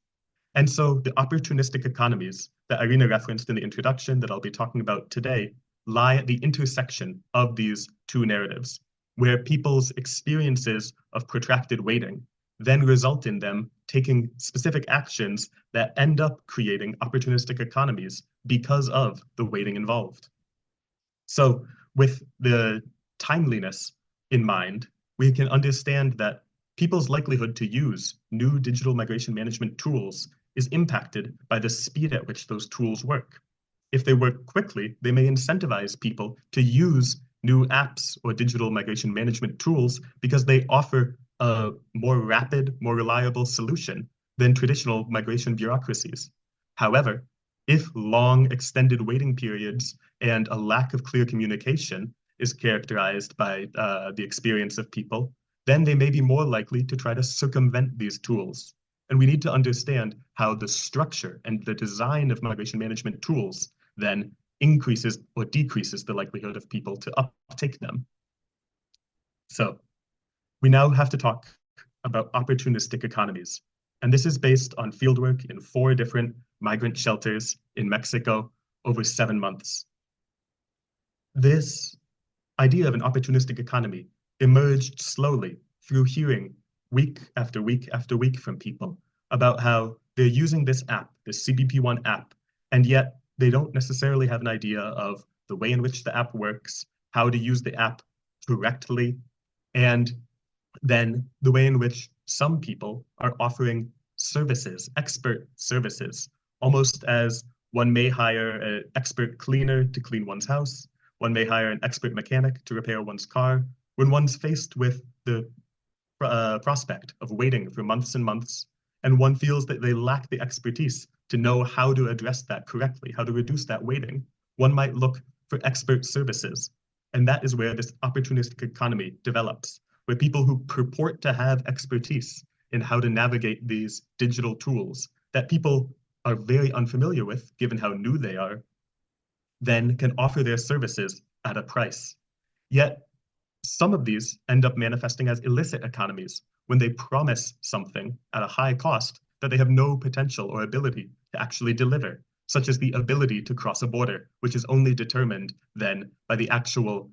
And so the opportunistic economies that Irina referenced in the introduction that I'll be talking about today lie at the intersection of these two narratives, where people's experiences of protracted waiting then result in them taking specific actions that end up creating opportunistic economies because of the waiting involved. So with the timeliness in mind, we can understand that people's likelihood to use new digital migration management tools is impacted by the speed at which those tools work. If they work quickly, they may incentivize people to use new apps or digital migration management tools because they offer a more rapid, more reliable solution than traditional migration bureaucracies. However, if long extended waiting periods and a lack of clear communication is characterized by the experience of people, then they may be more likely to try to circumvent these tools. And we need to understand how the structure and the design of migration management tools then increases or decreases the likelihood of people to uptake them. So we now have to talk about opportunistic economies. And this is based on fieldwork in 4 different migrant shelters in Mexico over 7 months. This idea of an opportunistic economy emerged slowly through hearing week after week after week from people about how they're using this app, this CBP1 app, and yet they don't necessarily have an idea of the way in which the app works, how to use the app correctly, and then the way in which some people are offering services, expert services, almost as one may hire an expert cleaner to clean one's house, one may hire an expert mechanic to repair one's car, when one's faced with the prospect of waiting for months and months, and one feels that they lack the expertise to know how to address that correctly, how to reduce that waiting. One might look for expert services. And that is where this opportunistic economy develops, where people who purport to have expertise in how to navigate these digital tools that people are very unfamiliar with, given how new they are, then can offer their services at a price. Yet, some of these end up manifesting as illicit economies when they promise something at a high cost that they have no potential or ability to actually deliver, such as the ability to cross a border, which is only determined then by the actual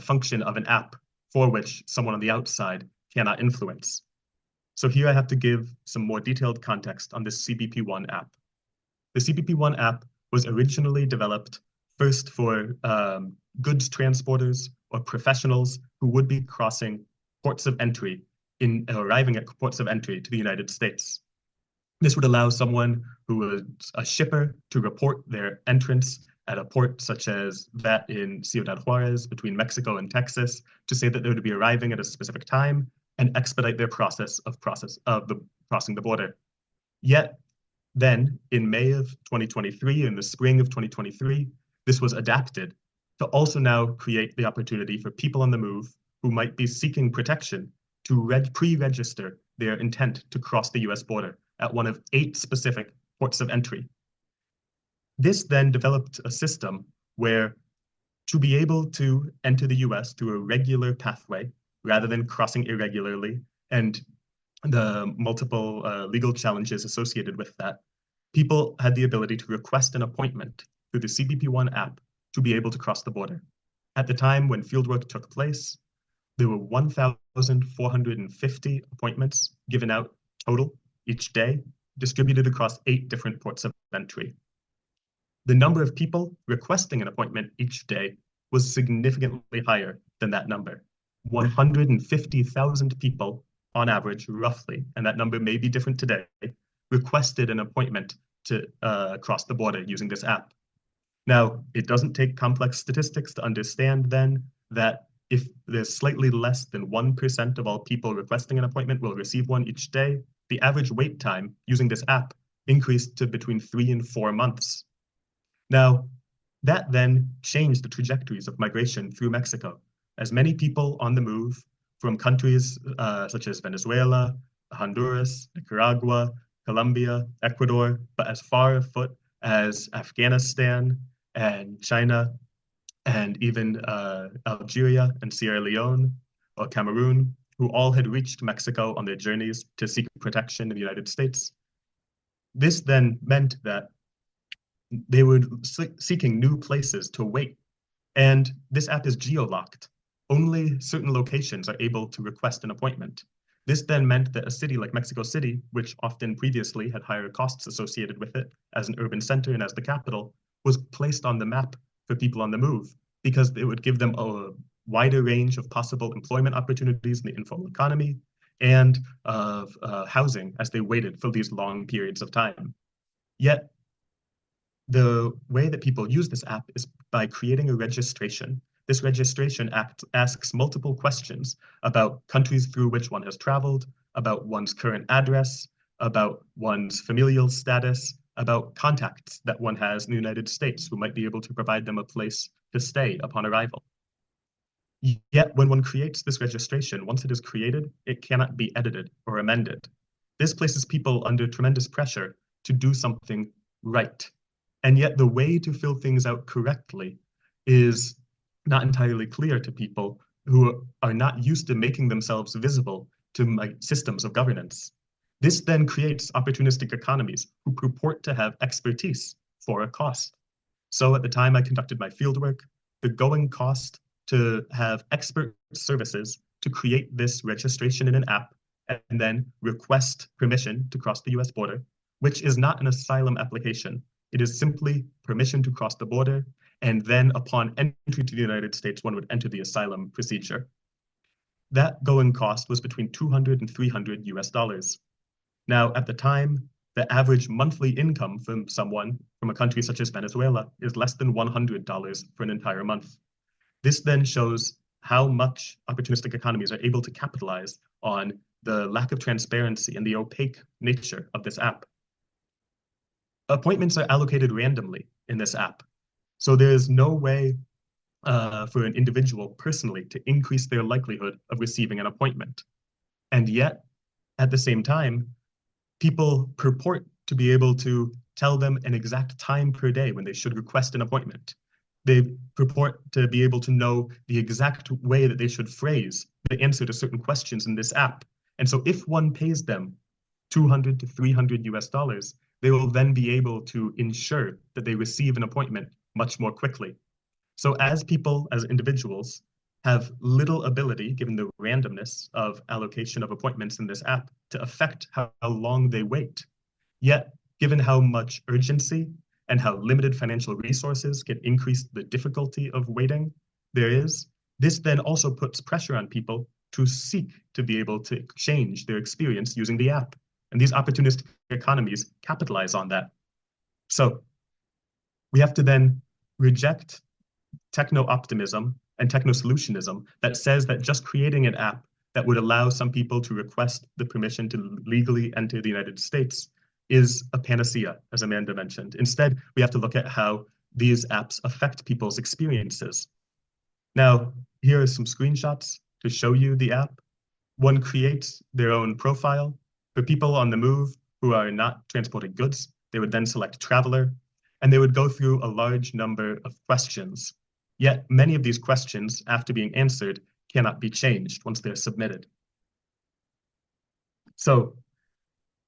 function of an app for which someone on the outside cannot influence. So here I have to give some more detailed context on this CBP1 app. The CBP1 app was originally developed first for goods transporters or professionals who would be crossing ports of entry arriving at ports of entry to the United States. This would allow someone who was a shipper to report their entrance at a port such as that in Ciudad Juarez between Mexico and Texas to say that they would be arriving at a specific time and expedite their process of crossing the border. Yet, Then, in May of 2023, in the spring of 2023, this was adapted to also now create the opportunity for people on the move who might be seeking protection to pre-register their intent to cross the US border at one of 8 specific ports of entry. This then developed a system where to be able to enter the US through a regular pathway rather than crossing irregularly and the multiple legal challenges associated with that, people had the ability to request an appointment through the CBP1 app to be able to cross the border. At the time when fieldwork took place, there were 1,450 appointments given out total each day, distributed across 8 different ports of entry. The number of people requesting an appointment each day was significantly higher than that number. 150,000 people on average, roughly, and that number may be different today, requested an appointment to cross the border using this app. Now, it doesn't take complex statistics to understand then that if there's slightly less than 1% of all people requesting an appointment will receive one each day, the average wait time using this app increased to between 3 and 4 months. Now, that then changed the trajectories of migration through Mexico, as many people on the move from countries such as Venezuela, Honduras, Nicaragua, Colombia, Ecuador, but as far afoot as Afghanistan and China, and even Algeria and Sierra Leone or Cameroon, who all had reached Mexico on their journeys to seek protection in the United States. This then meant that they were seeking new places to wait. And this app is geo-locked. Only certain locations are able to request an appointment. This then meant that a city like Mexico City, which often previously had higher costs associated with it as an urban center and as the capital, was placed on the map for people on the move because it would give them a wider range of possible employment opportunities in the informal economy and of housing as they waited for these long periods of time. Yet, the way that people use this app is by creating a registration. This registration act asks multiple questions about countries through which one has traveled, about one's current address, about one's familial status, about contacts that one has in the United States who might be able to provide them a place to stay upon arrival. Yet when one creates this registration, once it is created, it cannot be edited or amended. This places people under tremendous pressure to do something right. And yet the way to fill things out correctly is not entirely clear to people who are not used to making themselves visible to systems of governance. This then creates opportunistic economies who purport to have expertise for a cost. So at the time I conducted my fieldwork, the going cost to have expert services to create this registration in an app and then request permission to cross the US border, which is not an asylum application. It is simply permission to cross the border, and then upon entry to the United States, one would enter the asylum procedure. That going cost was between $200 and $300 US. Now, at the time, the average monthly income from someone from a country such as Venezuela is less than $100 for an entire month. This then shows how much opportunistic economies are able to capitalize on the lack of transparency and the opaque nature of this app. Appointments are allocated randomly in this app. So there is no way for an individual personally to increase their likelihood of receiving an appointment. And yet, at the same time, people purport to be able to tell them an exact time per day when they should request an appointment. They purport to be able to know the exact way that they should phrase the answer to certain questions in this app. And so if one pays them $200 to $300 US, they will then be able to ensure that they receive an appointment much more quickly. So as people, as individuals, have little ability, given the randomness of allocation of appointments in this app, to affect how long they wait. Yet, given how much urgency and how limited financial resources can increase the difficulty of waiting there is, this then also puts pressure on people to seek to be able to change their experience using the app. And these opportunistic economies capitalize on that. So we have to then reject techno-optimism and techno-solutionism that says that just creating an app that would allow some people to request the permission to legally enter the United States is a panacea, as Amanda mentioned. Instead, we have to look at how these apps affect people's experiences. Now, here are some screenshots to show you the app. One creates their own profile. For people on the move who are not transporting goods, they would then select traveler, and they would go through a large number of questions. Yet many of these questions, after being answered, cannot be changed once they're submitted. So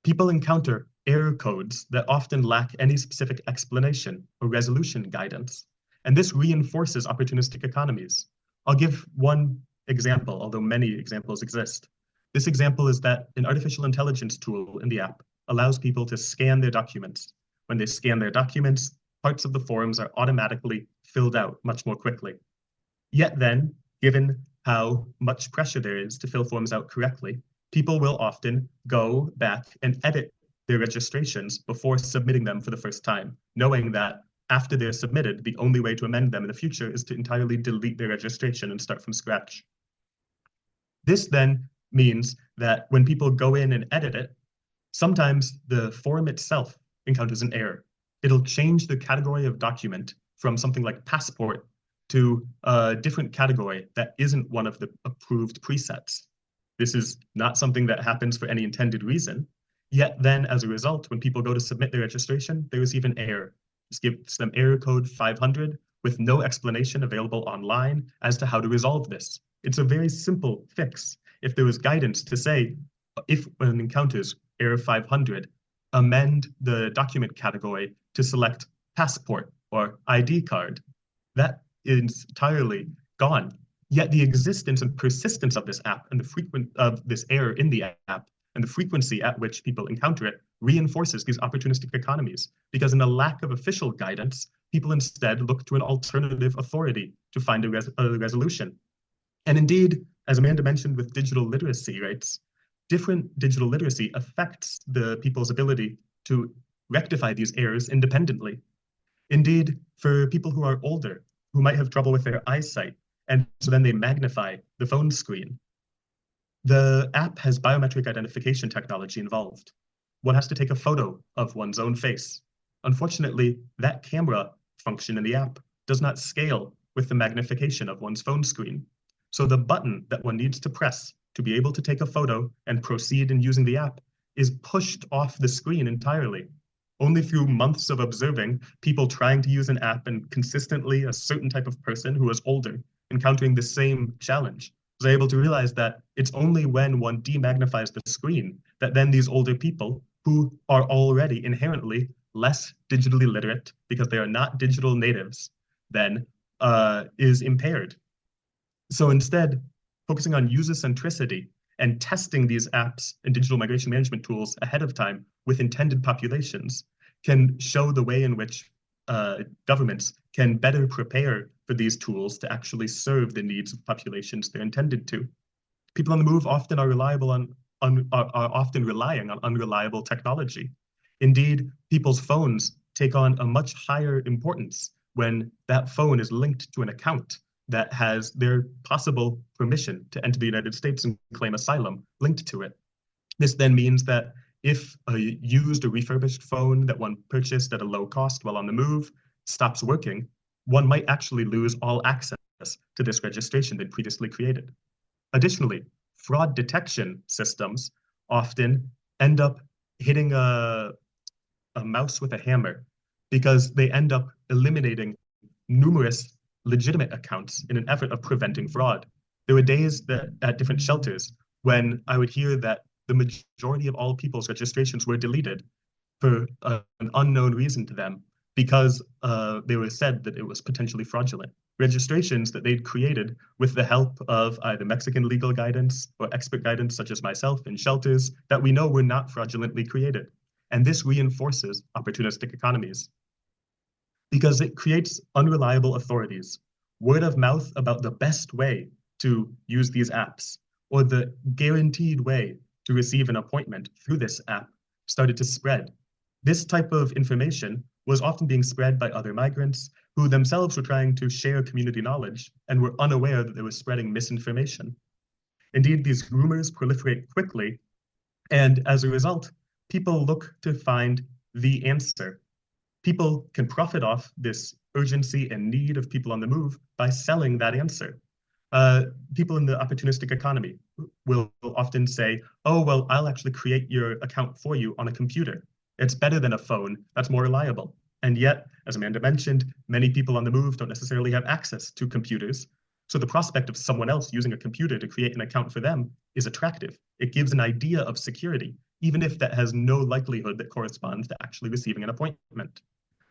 people encounter error codes that often lack any specific explanation or resolution guidance, and this reinforces opportunistic economies. I'll give one example, although many examples exist. This example is that an artificial intelligence tool in the app allows people to scan their documents. When they scan their documents, parts of the forms are automatically filled out much more quickly. Yet then, given how much pressure there is to fill forms out correctly, people will often go back and edit their registrations before submitting them for the first time, knowing that after they're submitted, the only way to amend them in the future is to entirely delete their registration and start from scratch. This then means that when people go in and edit it, sometimes the form itself encounters an error. It'll change the category of document from something like passport to a different category that isn't one of the approved presets. This is not something that happens for any intended reason. Yet then, as a result, when people go to submit their registration, they receive an error. This gives them error code 500 with no explanation available online as to how to resolve this. It's a very simple fix. If there was guidance to say, if one encounters error 500, amend the document category to select passport or ID card, that is entirely gone. Yet the existence and persistence of this app and this error in the app and the frequency at which people encounter it reinforces these opportunistic economies, because in a lack of official guidance, people instead look to an alternative authority to find a resolution. And indeed, as Amanda mentioned with digital literacy rates, different digital literacy affects the people's ability to rectify these errors independently. Indeed, for people who are older, who might have trouble with their eyesight, and so then they magnify the phone screen, the app has biometric identification technology involved. One has to take a photo of one's own face. Unfortunately, that camera function in the app does not scale with the magnification of one's phone screen. So the button that one needs to press to be able to take a photo and proceed in using the app is pushed off the screen entirely. Only through months of observing people trying to use an app and consistently a certain type of person who was older encountering the same challenge was able to realize that it's only when one demagnifies the screen that then these older people who are already inherently less digitally literate because they are not digital natives then is impaired. So instead, focusing on user centricity and testing these apps and digital migration management tools ahead of time with intended populations can show the way in which governments can better prepare for these tools to actually serve the needs of populations they're intended to. People on the move often are often relying on unreliable technology. Indeed, people's phones take on a much higher importance when that phone is linked to an account that has their possible permission to enter the United States and claim asylum linked to it. This then means that if a used or refurbished phone that one purchased at a low cost while on the move stops working, one might actually lose all access to this registration they'd previously created. Additionally, fraud detection systems often end up hitting a mouse with a hammer because they end up eliminating numerous legitimate accounts in an effort of preventing fraud. There were days that at different shelters when I would hear that the majority of all people's registrations were deleted for an unknown reason to them because they were said that it was potentially fraudulent. Registrations that they'd created with the help of either Mexican legal guidance or expert guidance, such as myself in shelters, that we know were not fraudulently created. And this reinforces opportunistic economies because it creates unreliable authorities. Word of mouth about the best way to use these apps or the guaranteed way to receive an appointment through this app started to spread. This type of information was often being spread by other migrants who themselves were trying to share community knowledge and were unaware that they were spreading misinformation. Indeed, these rumors proliferate quickly, and as a result, people look to find the answer. People can profit off this urgency and need of people on the move by selling that answer. People in the opportunistic economy will often say, oh, well, I'll actually create your account for you on a computer. It's better than a phone, that's more reliable. And yet, as Amanda mentioned, many people on the move don't necessarily have access to computers. So the prospect of someone else using a computer to create an account for them is attractive. It gives an idea of security, even if that has no likelihood that corresponds to actually receiving an appointment.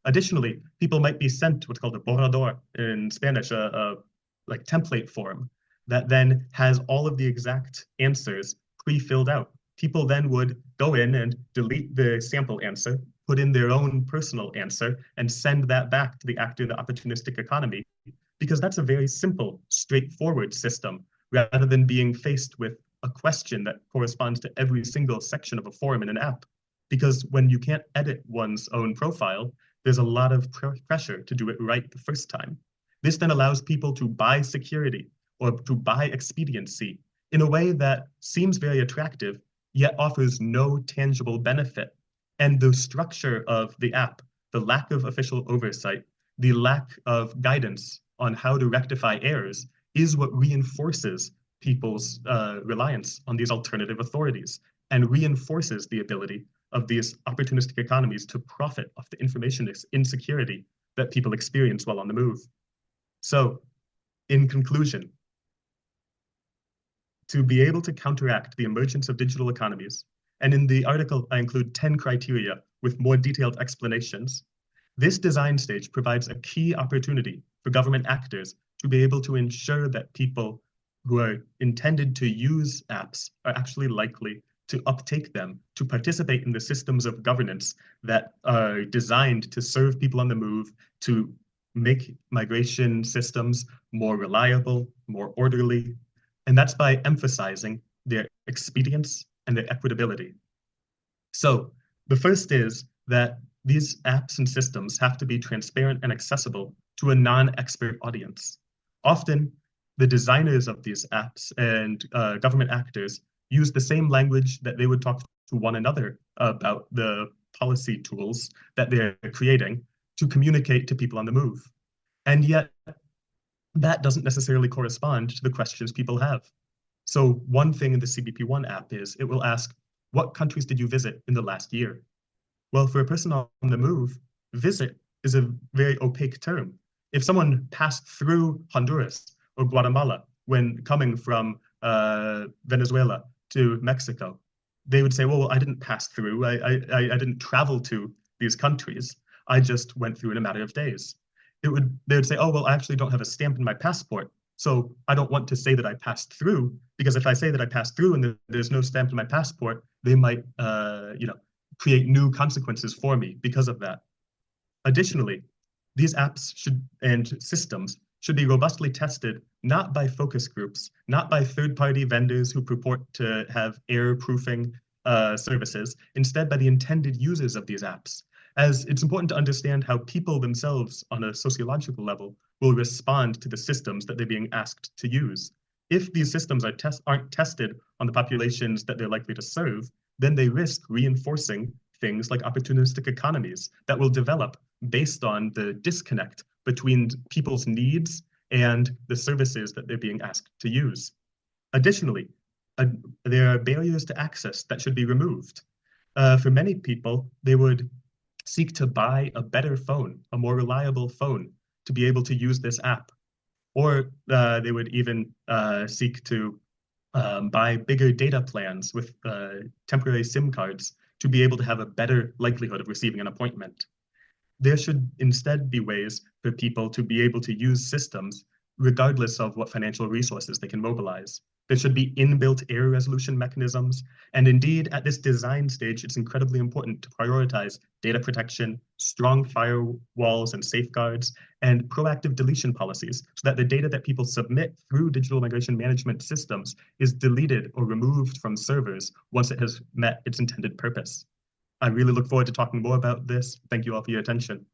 Additionally, people might be sent what's called a borrador in Spanish, a like template form that then has all of the exact answers pre-filled out. People then would go in and delete the sample answer, put in their own personal answer, and send that back to the actor in the opportunistic economy, because that's a very simple, straightforward system, rather than being faced with a question that corresponds to every single section of a form in an app. Because when you can't edit one's own profile, there's a lot of pressure to do it right the first time. This then allows people to buy security or to buy expediency in a way that seems very attractive, yet offers no tangible benefit. And the structure of the app, the lack of official oversight, the lack of guidance on how to rectify errors is what reinforces people's reliance on these alternative authorities and reinforces the ability of these opportunistic economies to profit off the information insecurity that people experience while on the move. So, in conclusion, to be able to counteract the emergence of digital economies, and in the article I include 10 criteria with more detailed explanations, this design stage provides a key opportunity for government actors to be able to ensure that people who are intended to use apps are actually likely to uptake them, to participate in the systems of governance that are designed to serve people on the move, to make migration systems more reliable, more orderly. And that's by emphasizing their expedience and their equitability. So the first is that these apps and systems have to be transparent and accessible to a non-expert audience. Often, the designers of these apps and government actors use the same language that they would talk to one another about the policy tools that they're creating to communicate to people on the move. And yet, that doesn't necessarily correspond to the questions people have. So one thing in the CBP1 app is it will ask, what countries did you visit in the last year? Well, for a person on the move, visit is a very opaque term. If someone passed through Honduras or Guatemala when coming from Venezuela to Mexico, they would say, well, I didn't pass through. I didn't travel to these countries. I just went through in a matter of days. They would say, oh, well, I actually don't have a stamp in my passport, so I don't want to say that I passed through, because if I say that I passed through and there's no stamp in my passport, they might create new consequences for me because of that. Additionally, these apps and systems should be robustly tested, not by focus groups, not by third-party vendors who purport to have error-proofing services, instead by the intended users of these apps, as it's important to understand how people themselves on a sociological level will respond to the systems that they're being asked to use. If these systems aren't tested on the populations that they're likely to serve, then they risk reinforcing things like opportunistic economies that will develop based on the disconnect between people's needs and the services that they're being asked to use. Additionally, there are barriers to access that should be removed. For many people, they would seek to buy a better phone, a more reliable phone, to be able to use this app. Or they would even seek to buy bigger data plans with temporary SIM cards to be able to have a better likelihood of receiving an appointment. There should instead be ways for people to be able to use systems regardless of what financial resources they can mobilize. There should be inbuilt error resolution mechanisms. And indeed, at this design stage, it's incredibly important to prioritize data protection, strong firewalls and safeguards, and proactive deletion policies so that the data that people submit through digital migration management systems is deleted or removed from servers once it has met its intended purpose. I really look forward to talking more about this. Thank you all for your attention.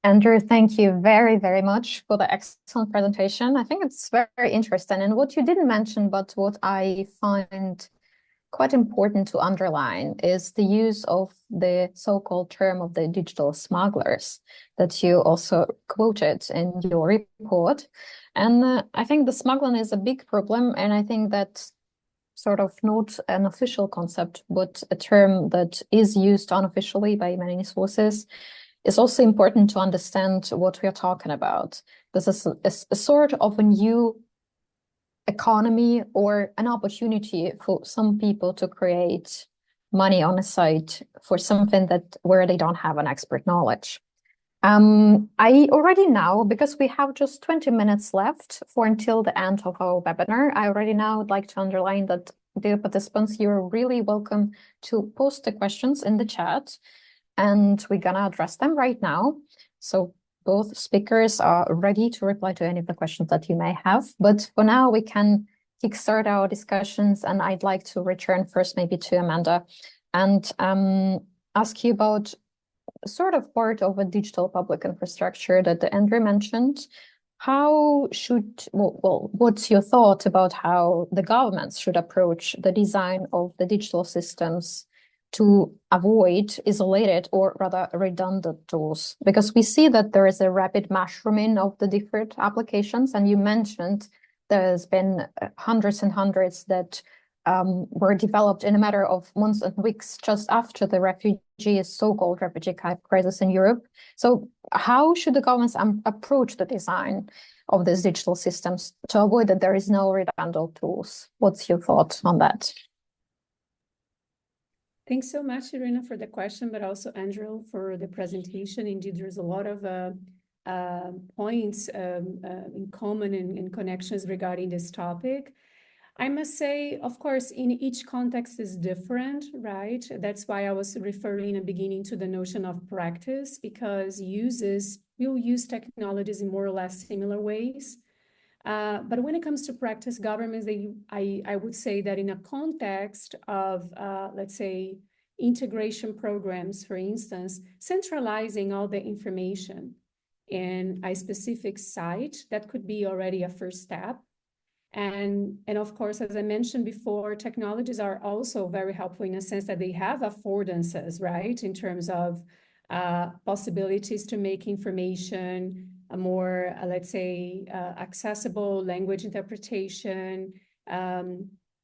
Andrew, thank you very, very much for the excellent presentation. I think it's very interesting. And what you didn't mention, but what I find quite important to underline is the use of the so-called term of the digital smugglers that you also quoted in your report. And I think the smuggling is a big problem, and I think that sort of not an official concept, but a term that is used unofficially by many sources. It's also important to understand what we are talking about. This is a sort of a new economy or an opportunity for some people to create money on a site for something that where they don't have an expert knowledge. I already know, because we have just 20 minutes left for until the end of our webinar, I already now would like to underline that, dear participants, you're really welcome to post the questions in the chat, and we're gonna address them right now. So both speakers are ready to reply to any of the questions that you may have. But for now, we can kickstart our discussions, and I'd like to return first maybe to Amanda and ask you about sort of part of a digital public infrastructure that Andrew mentioned. How should, well, what's your thought about how the governments should approach the design of the digital systems to avoid isolated or rather redundant tools? Because we see that there is a rapid mushrooming of the different applications, and you mentioned there's been hundreds and hundreds that were developed in a matter of months and weeks just after the so-called refugee crisis in Europe. So how should the governments approach the design of these digital systems to avoid that there is no redundant tools? What's your thought on that? Thanks so much, Irina, for the question, but also Andrew for the presentation. Indeed, there's a lot of points in common and connections regarding this topic. I must say, of course, in each context is different, right? That's why I was referring in the beginning to the notion of practice, because we'll use technologies in more or less similar ways. But when it comes to practice, governments, I would say that in a context of, let's say, integration programs, for instance, centralizing all the information in a specific site, that could be already a first step. And of course, as I mentioned before, technologies are also very helpful in a sense that they have affordances, right? In terms of possibilities to make information a more, let's say, accessible language interpretation,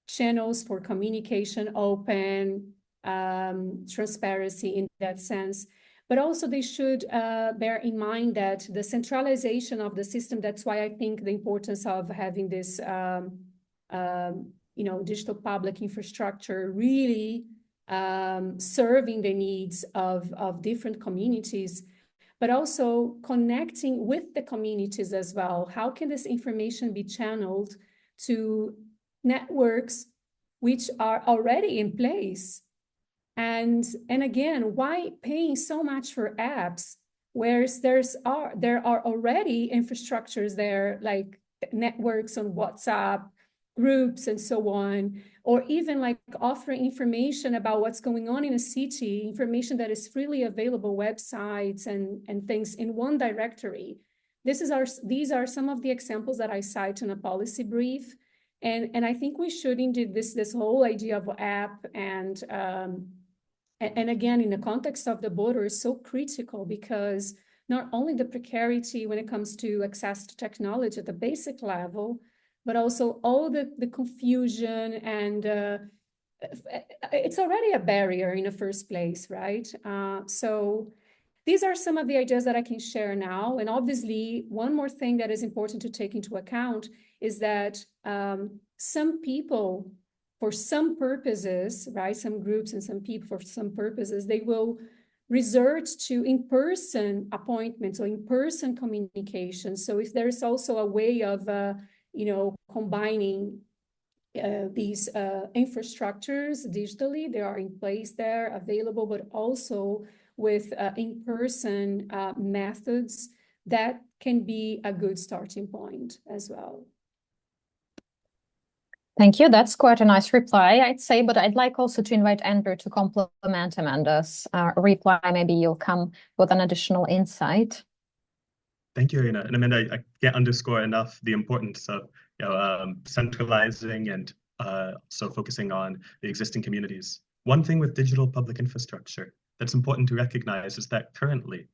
channels for communication open, transparency in that sense. But also they should bear in mind that the centralization of the system, that's why I think the importance of having this, digital public infrastructure really serving the needs of different communities, but also connecting with the communities as well. How can this information be channeled to networks which are already in place? And again, why paying so much for apps, whereas there are already infrastructures there, like networks on WhatsApp, groups, and so on, or even like offering information about what's going on in a city, information that is freely available, websites and things in one directory. These are some of the examples that I cite in a policy brief. And I think we should indeed, this whole idea of app and again, in the context of the border is so critical, because not only the precarity when it comes to access to technology at the basic level, but also all the confusion and it's already a barrier in the first place, right? So these are some of the ideas that I can share now. And obviously, one more thing that is important to take into account is that some people, for some purposes, right, some groups and some people for some purposes, they will resort to in-person appointments or in-person communication. So if there is also a way of, combining these infrastructures digitally, they are in place there, available, but also with in-person methods, that can be a good starting point as well. Thank you. That's quite a nice reply, I'd say, but I'd like also to invite Andrew to complement Amanda's reply. Maybe you'll come with an additional insight. Thank you, Irina. And Amanda, I can't underscore enough the importance of centralizing and so focusing on the existing communities. One thing with digital public infrastructure that's important to recognize is that currently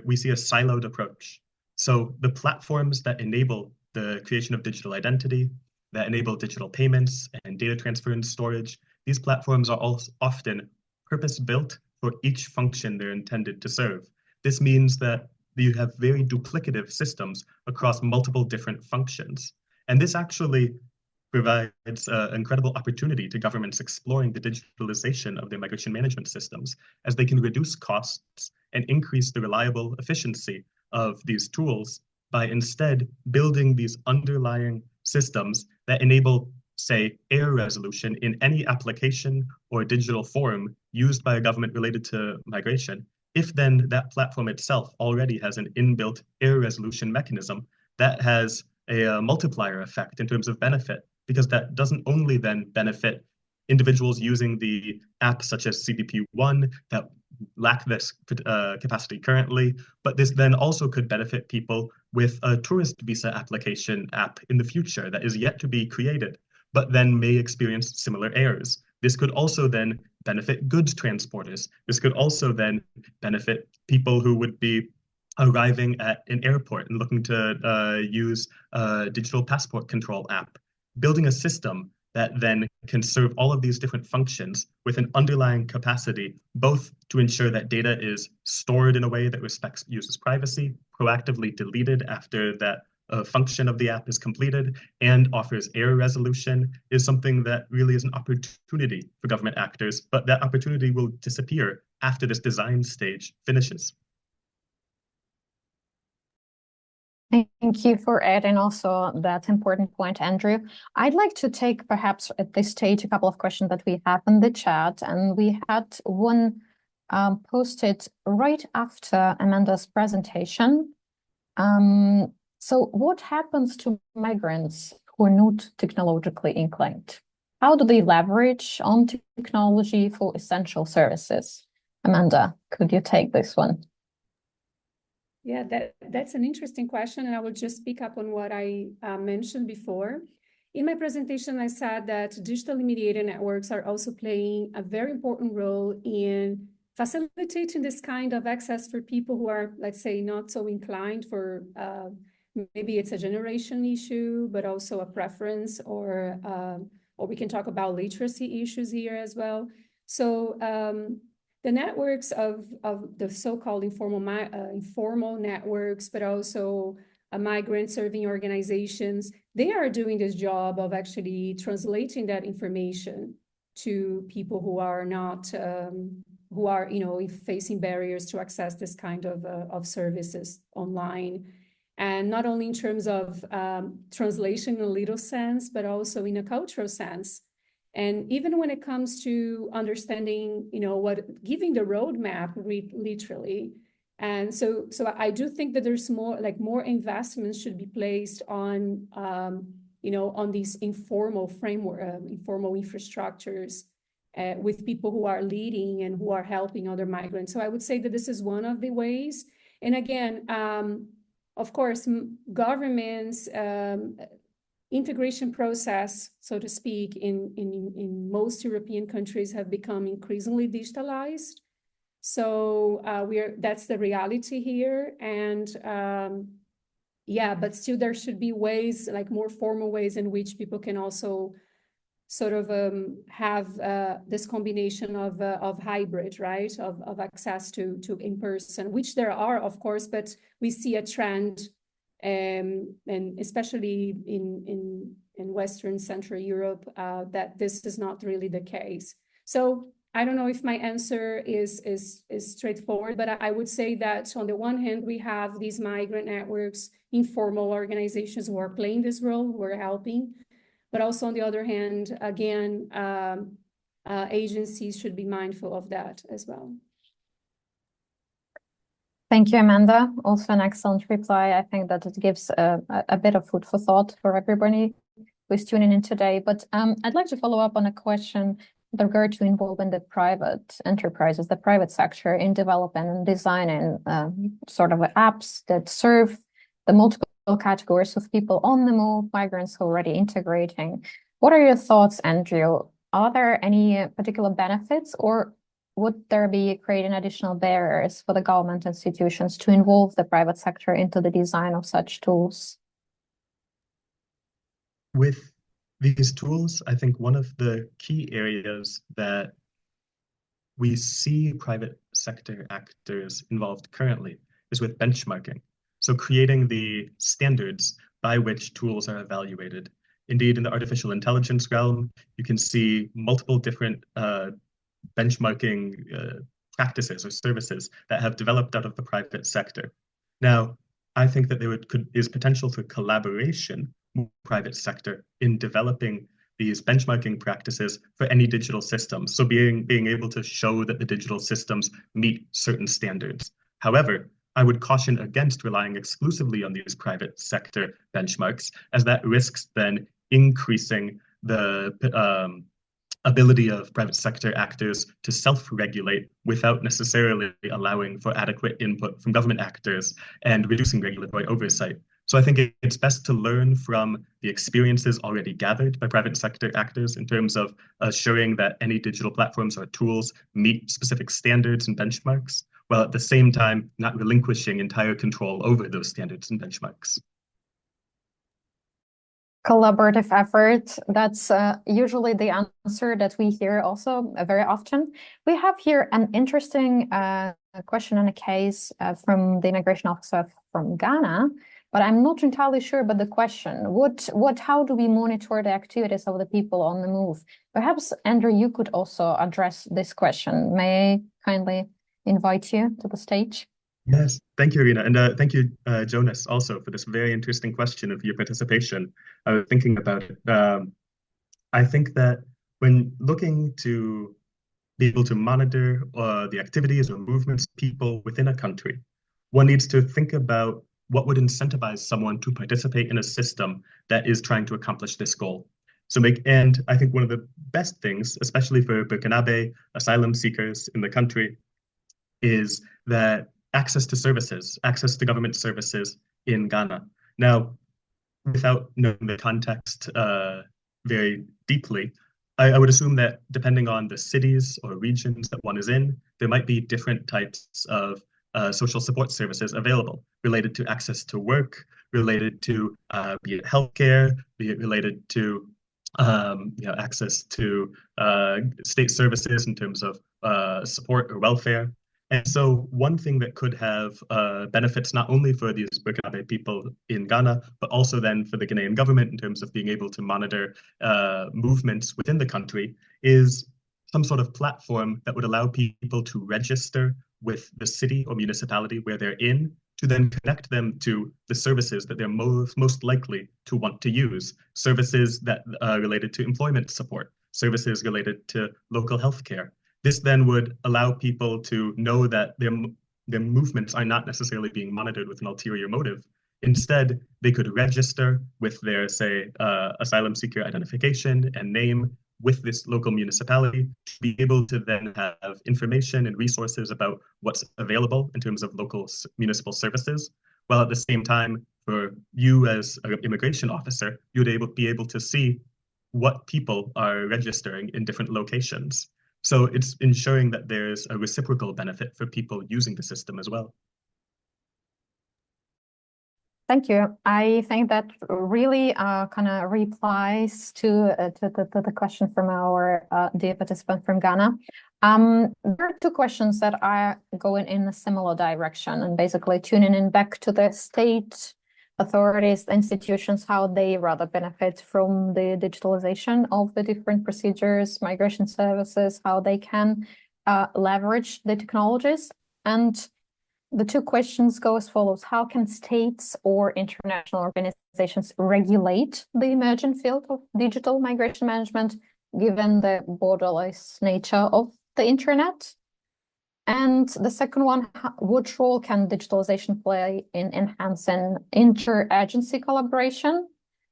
we see a siloed approach. So the platforms that enable the creation of digital identity, that enable digital payments and data transfer and storage, these platforms are also often purpose-built for each function they're intended to serve. This means that you have very duplicative systems across multiple different functions. And this actually provides an incredible opportunity to governments exploring the digitalization of their migration management systems, as they can reduce costs and increase the reliable efficiency of these tools by instead building these underlying systems that enable, say, error resolution in any application or digital form used by a government related to migration. If then that platform itself already has an inbuilt error resolution mechanism, that has a multiplier effect in terms of benefit, because that doesn't only then benefit individuals using the app such as CBP1 that lack this capacity currently, but this then also could benefit people with a tourist visa application app in the future that is yet to be created, but then may experience similar errors. This could also then benefit goods transporters. This could also then benefit people who would be arriving at an airport and looking to use a digital passport control app. Building a system that then can serve all of these different functions with an underlying capacity, both to ensure that data is stored in a way that respects users' privacy, proactively deleted after that function of the app is completed, and offers error resolution, is something that really is an opportunity for government actors, but that opportunity will disappear after this design stage finishes. Thank you for adding also that important point, Andrew. I'd like to take perhaps at this stage a couple of questions that we have in the chat, and we had one posted right after Amanda's presentation. So what happens to migrants who are not technologically inclined? How do they leverage on technology for essential services? Amanda, could you take this one? Yeah, that's an interesting question, and I will just pick up on what I mentioned before. In my presentation, I said that digitally mediated networks are also playing a very important role in facilitating this kind of access for people who are, let's say, not so inclined for, maybe it's a generation issue, but also a preference, or we can talk about literacy issues here as well. So the networks of the so-called informal networks, but also migrant serving organizations, they are doing this job of actually translating that information to people who are not, who are, facing barriers to access this kind of services online. And not only in terms of translation in a legal sense, but also in a cultural sense. And even when it comes to understanding, giving the roadmap literally. And so I do think that there's more investments should be placed on, on these informal framework, informal infrastructures with people who are leading and who are helping other migrants. So I would say that this is one of the ways. And again, of course, governments, integration process, so to speak, in most European countries have become increasingly digitalized. So that's the reality here. And but still there should be ways, like more formal ways in which people can also sort of have this combination of hybrid, right? Of access to in-person, which there are, of course, but we see a trend, and especially in Western Central Europe, that this is not really the case. So I don't know if my answer is straightforward, but I would say that on the one hand, we have these migrant networks, informal organizations who are playing this role, who are helping. But also on the other hand, again, agencies should be mindful of that as well. Thank you, Amanda. Also an excellent reply. I think that it gives a bit of food for thought for everybody who's tuning in today. But I'd like to follow up on a question with regard to involving the private enterprises, the private sector in developing and designing sort of apps that serve the multiple categories of people on the move, migrants already integrating. What are your thoughts, Andrew? Are there any particular benefits, or would there be creating additional barriers for the government institutions to involve the private sector into the design of such tools? With these tools, I think one of the key areas that we see private sector actors involved currently is with benchmarking. So creating the standards by which tools are evaluated. Indeed, in the artificial intelligence realm, you can see multiple different benchmarking practices or services that have developed out of the private sector. Now, I think that there is potential for collaboration with the private sector in developing these benchmarking practices for any digital systems. So being able to show that the digital systems meet certain standards. However, I would caution against relying exclusively on these private sector benchmarks, as that risks then increasing the ability of private sector actors to self-regulate without necessarily allowing for adequate input from government actors and reducing regulatory oversight. So I think it's best to learn from the experiences already gathered by private sector actors in terms of assuring that any digital platforms or tools meet specific standards and benchmarks, while at the same time not relinquishing entire control over those standards and benchmarks. Collaborative effort, that's usually the answer that we hear also very often. We have here an interesting question and a case from the immigration officer from Ghana, but I'm not entirely sure about the question. How do we monitor the activities of the people on the move? Perhaps, Andrew, you could also address this question. May I kindly invite you to the stage? Yes, thank you, Irina. And thank you, Jonas, also for this very interesting question of your participation. I was thinking about it. I think that when looking to be able to monitor the activities or movements of people within a country, one needs to think about what would incentivize someone to participate in a system that is trying to accomplish this goal. And I think one of the best things, especially for Burkinabe asylum seekers in the country, is that access to services, access to government services in Ghana. Now, without knowing the context very deeply, I would assume that depending on the cities or regions that one is in, there might be different types of social support services available related to access to work, related to be it healthcare, be it related to access to state services in terms of support or welfare. And so one thing that could have benefits not only for these Burkinabe people in Ghana, but also then for the Ghanaian government in terms of being able to monitor movements within the country is some sort of platform that would allow people to register with the city or municipality where they're in, to then connect them to the services that they're most likely to want to use. Services that are related to employment support, services related to local health care. This then would allow people to know that their movements are not necessarily being monitored with an ulterior motive. Instead, they could register with their, say, asylum seeker identification and name with this local municipality to be able to then have information and resources about what's available in terms of local municipal services, while at the same time, for you as an immigration officer, you'd be able to see what people are registering in different locations. So it's ensuring that there's a reciprocal benefit for people using the system as well. Thank you. I think that really kind of replies to the question from our dear participant from Ghana. There are two questions that are going in a similar direction and basically tuning in back to the state authorities, institutions, how they rather benefit from the digitalization of the different procedures, migration services, how they can leverage the technologies. And the two questions go as follows. How can states or international organizations regulate the emerging field of digital migration management, given the borderless nature of the internet? And the second one, what role can digitalization play in enhancing inter-agency collaboration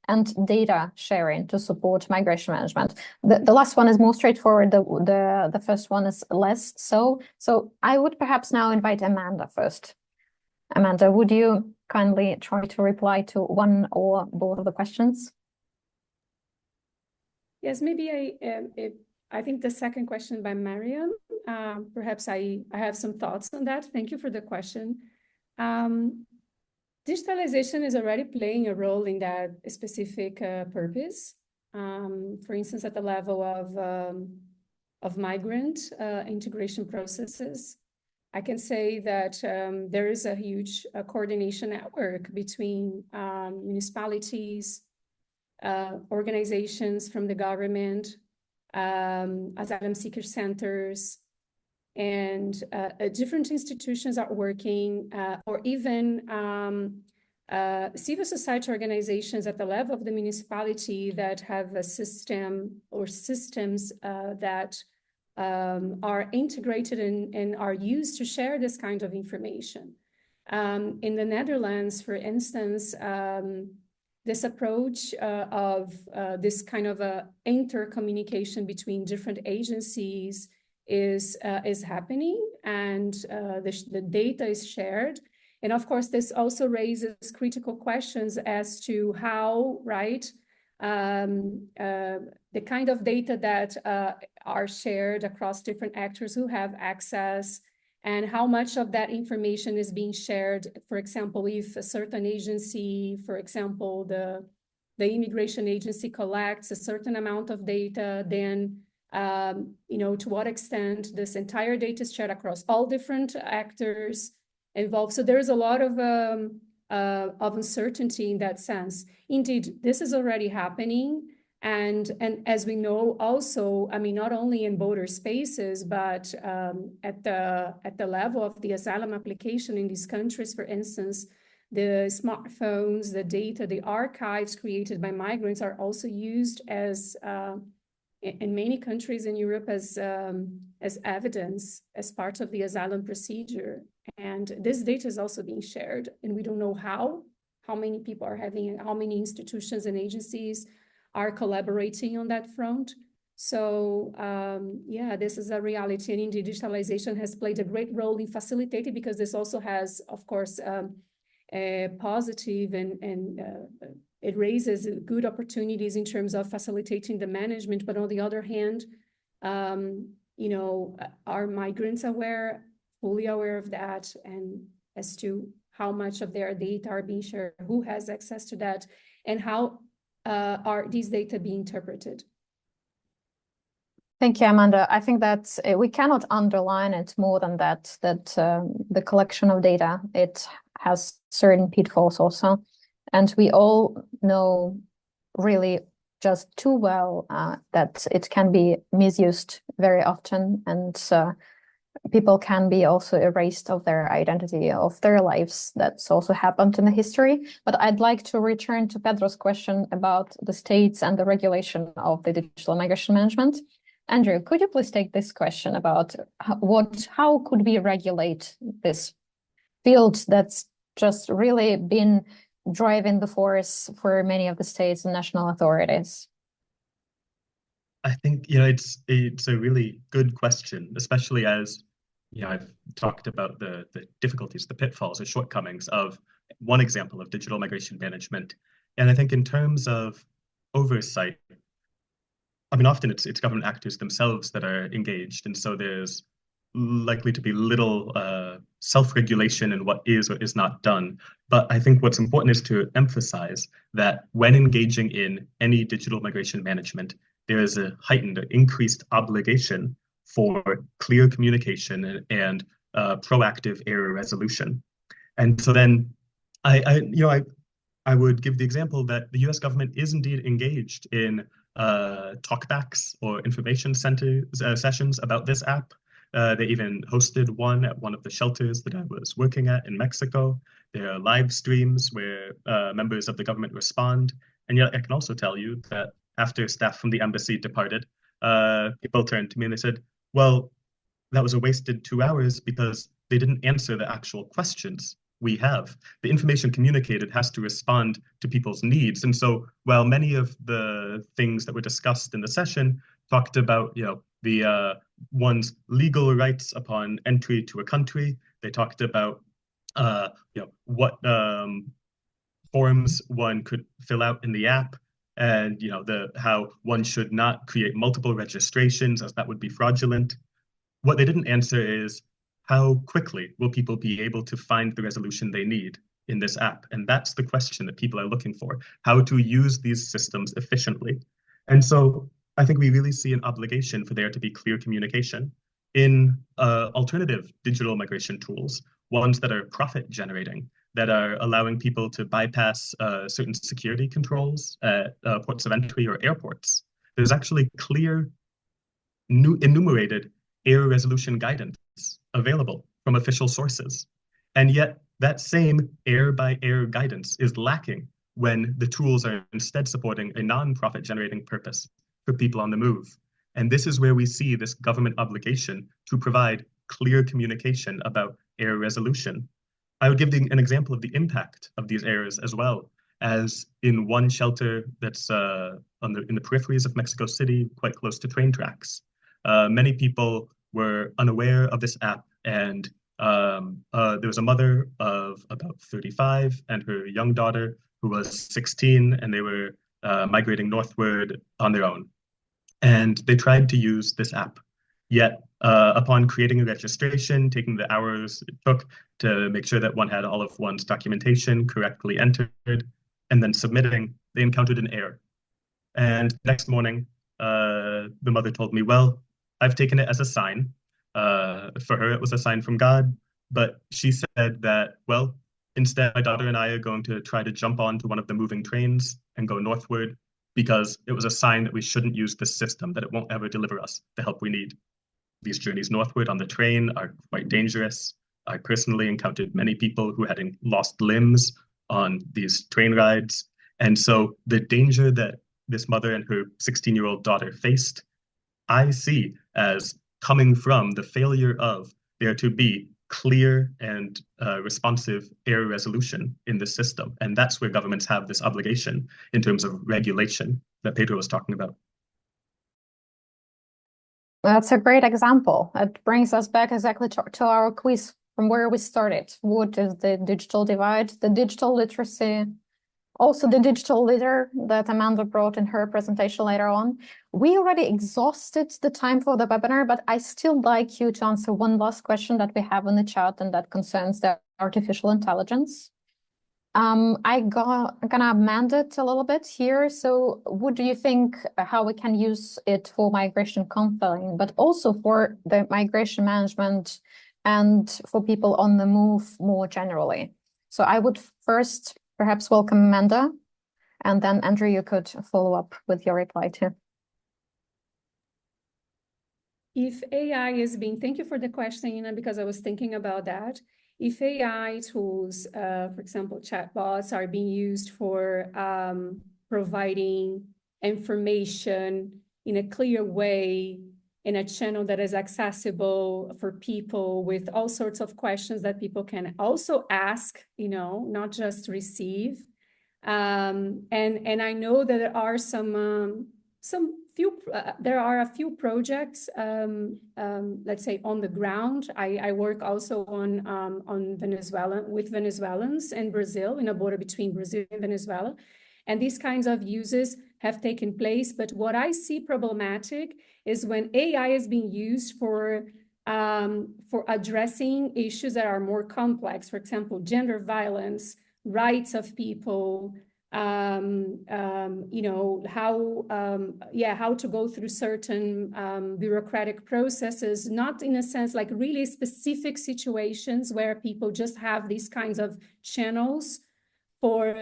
and data sharing to support migration management? The last one is more straightforward. The first one is less so. So I would perhaps now invite Amanda first. Amanda, would you kindly try to reply to one or both of the questions? Yes, maybe I think the second question by Mariam, perhaps I have some thoughts on that. Thank you for the question. Digitalization is already playing a role in that specific purpose. For instance, at the level of migrant integration processes, I can say that there is a huge coordination network between municipalities, organizations from the government, asylum seeker centers, and different institutions are working, or even civil society organizations at the level of the municipality that have a system or systems that are integrated and are used to share this kind of information. In the Netherlands, for instance, this approach of this kind of intercommunication between different agencies is happening, and the data is shared. And of course, this also raises critical questions as to how, right, the kind of data that are shared across different actors who have access, and how much of that information is being shared. For example, if a certain agency, for example, the immigration agency collects a certain amount of data, then to what extent this entire data is shared across all different actors involved. So there's a lot of uncertainty in that sense. Indeed, this is already happening. And as we know also, I mean, not only in border spaces, but at the level of the asylum application in these countries, for instance, the smartphones, the data, the archives created by migrants are also used as in many countries in Europe as evidence, as part of the asylum procedure. And this data is also being shared, and we don't know how many people are having it, how many institutions and agencies are collaborating on that front. So yeah, this is a reality, and indeed digitalization has played a great role in facilitating, because this also has, of course, a positive and it raises good opportunities in terms of facilitating the management. But on the other hand, are migrants fully aware of that, and as to how much of their data are being shared, who has access to that, and how are these data being interpreted? Thank you, Amanda. I think that we cannot underline it more than that the collection of data, it has certain pitfalls also. And we all know really just too well that it can be misused very often, and people can be also erased of their identity, of their lives. That's also happened in the history. But I'd like to return to Pedro's question about the states and the regulation of the digital migration management. Andrew, could you please take this question about how could we regulate this field that's just really been driving the force for many of the states and national authorities? I think, it's a really good question, especially as, I've talked about the difficulties, the pitfalls, the shortcomings of one example of digital migration management. And I think in terms of oversight, I mean, often it's government actors themselves that are engaged. And so there's likely to be little self-regulation in what is or is not done. But I think what's important is to emphasize that when engaging in any digital migration management, there is a heightened, increased obligation for clear communication and proactive error resolution. And so then I would give the example that the US government is indeed engaged in talkbacks or information center sessions about this app. They even hosted one at one of the shelters that I was working at in Mexico. There are live streams where members of the government respond. And yet I can also tell you that after staff from the embassy departed, people turned to me and they said, well, that was a wasted 2 hours because they didn't answer the actual questions we have. The information communicated has to respond to people's needs. And so while many of the things that were discussed in the session talked about, the one's legal rights upon entry to a country, they talked about, what forms one could fill out in the app, and how one should not create multiple registrations as that would be fraudulent. What they didn't answer is how quickly will people be able to find the resolution they need in this app? And that's the question that people are looking for, how to use these systems efficiently. And so I think we really see an obligation for there to be clear communication in alternative digital migration tools, ones that are profit generating, that are allowing people to bypass certain security controls at ports of entry or airports. There's actually clear enumerated error resolution guidance available from official sources. And yet that same error by error guidance is lacking when the tools are instead supporting a non-profit generating purpose for people on the move. And this is where we see this government obligation to provide clear communication about error resolution. I would give an example of the impact of these errors as well, as in one shelter that's in the peripheries of Mexico City, quite close to train tracks. Many people were unaware of this app, and there was a mother of about 35 and her young daughter who was 16, and they were migrating northward on their own. And they tried to use this app. Yet, upon creating a registration, taking the hours it took to make sure that one had all of one's documentation correctly entered, and then submitting, they encountered an error. And next morning, the mother told me, well, I've taken it as a sign. For her, it was a sign from God. But she said that, well, instead, my daughter and I are going to try to jump onto one of the moving trains and go northward because it was a sign that we shouldn't use this system, that it won't ever deliver us the help we need. These journeys northward on the train are quite dangerous. I personally encountered many people who had lost limbs on these train rides. And so the danger that this mother and her 16-year-old daughter faced, I see as coming from the failure of there to be clear and responsive error resolution in the system. And that's where governments have this obligation in terms of regulation that Pedro was talking about. That's a great example. It brings us back exactly to our quiz from where we started. What is the digital divide, the digital literacy, also the digital leader that Amanda brought in her presentation later on. We already exhausted the time for the webinar, but I still like you to answer one last question that we have in the chat, and that concerns the artificial intelligence. I'm gonna amend it a little bit here. So what do you think how we can use it for migration counseling, but also for the migration management and for people on the move more generally? So I would first perhaps welcome Amanda, and then Andrew, you could follow up with your reply too. If AI is being, thank you for the question, Ina, because I was thinking about that. If AI tools, for example, chatbots, are being used for providing information in a clear way, in a channel that is accessible for people with all sorts of questions that people can also ask, not just receive. And I know that there are there are a few projects, let's say, on the ground. I work also on with Venezuelans and Brazil, in a border between Brazil and Venezuela. And these kinds of uses have taken place. But what I see problematic is when AI is being used for addressing issues that are more complex. For example, gender violence, rights of people, how to go through certain bureaucratic processes, not in a sense like really specific situations where people just have these kinds of channels for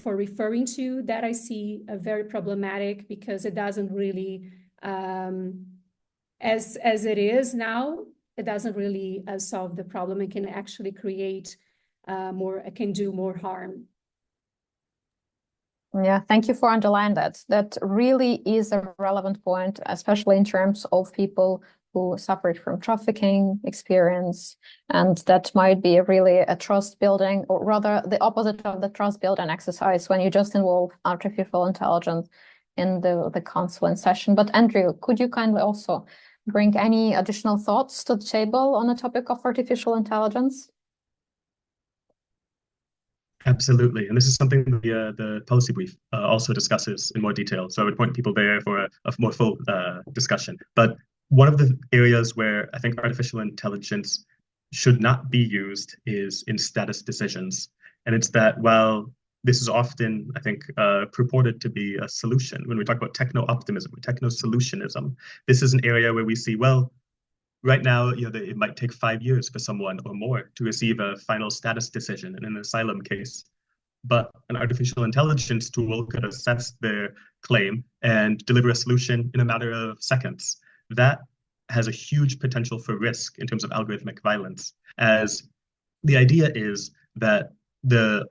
referring to. That I see very problematic, because it doesn't really, as it is now, it doesn't really solve the problem. It can actually create it can do more harm. Yeah, thank you for underlining that. That really is a relevant point, especially in terms of people who suffered from trafficking experience. And that might be really a trust building, or rather the opposite of the trust building exercise, when you just involve artificial intelligence in the counseling session. But Andrew, could you kindly also bring any additional thoughts to the table on the topic of artificial intelligence? Absolutely. And this is something the policy brief also discusses in more detail. So I would point people there for a more full discussion. But one of the areas where I think artificial intelligence should not be used is in status decisions. And it's that, well, this is often, I think, purported to be a solution. When we talk about techno-optimism, techno-solutionism, this is an area where we see, well, right now, it might take 5 years for someone or more to receive a final status decision in an asylum case. But an artificial intelligence tool could assess their claim and deliver a solution in a matter of seconds. That has a huge potential for risk in terms of algorithmic violence, as the idea is that the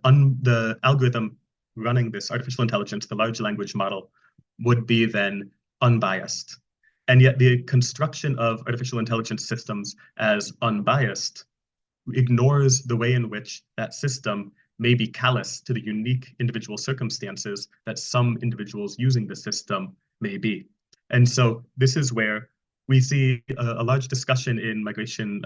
algorithm running this artificial intelligence, the large language model, would be then unbiased. And yet the construction of artificial intelligence systems as unbiased ignores the way in which that system may be callous to the unique individual circumstances that some individuals using the system may be. And so this is where we see a large discussion in migration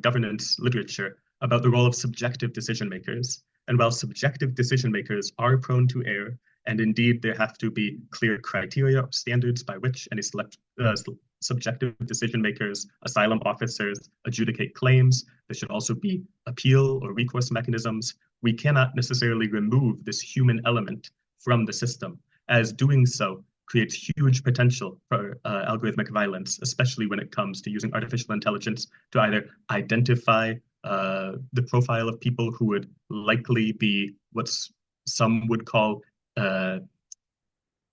governance literature about the role of subjective decision makers. And while subjective decision makers are prone to error, and indeed, there have to be clear criteria or standards by which any subjective decision makers, asylum officers, adjudicate claims. There should also be appeal or recourse mechanisms. We cannot necessarily remove this human element from the system, as doing so creates huge potential for algorithmic violence, especially when it comes to using artificial intelligence to either identify the profile of people who would likely be what some would call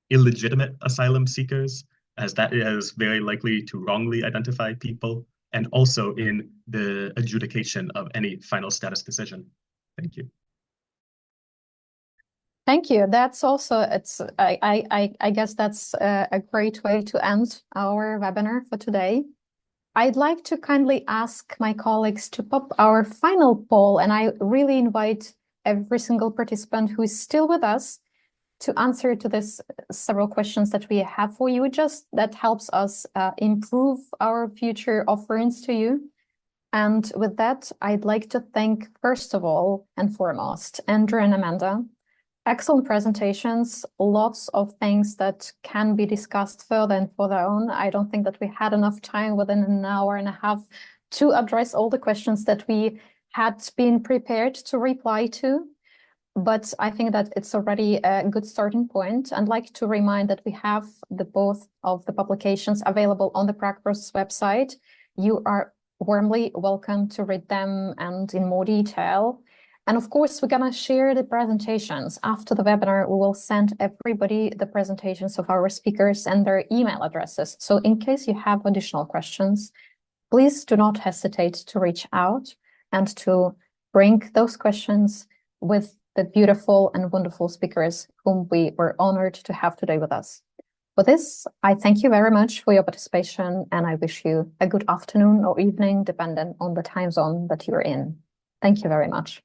illegitimate asylum seekers, as that is very likely to wrongly identify people, and also in the adjudication of any final status decision. Thank you. Thank you. That's also, I guess that's a great way to end our webinar for today. I'd like to kindly ask my colleagues to pop our final poll, and I really invite every single participant who is still with us to answer to this several questions that we have for you. Just that helps us improve our future offerings to you. And with that, I'd like to thank, first of all and foremost, Andrew and Amanda. Excellent presentations, lots of things that can be discussed further and further on. I don't think that we had enough time within an hour and a half to address all the questions that we had been prepared to reply to. But I think that it's already a good starting point. I'd like to remind that we have both of the publications available on the Prague Process website. You are warmly welcome to read them and in more detail. And of course, we're going to share the presentations. After the webinar, we will send everybody the presentations of our speakers and their email addresses. So in case you have additional questions, please do not hesitate to reach out and to bring those questions with the beautiful and wonderful speakers whom we were honored to have today with us. For this, I thank you very much for your participation, and I wish you a good afternoon or evening, depending on the time zone that you're in. Thank you very much.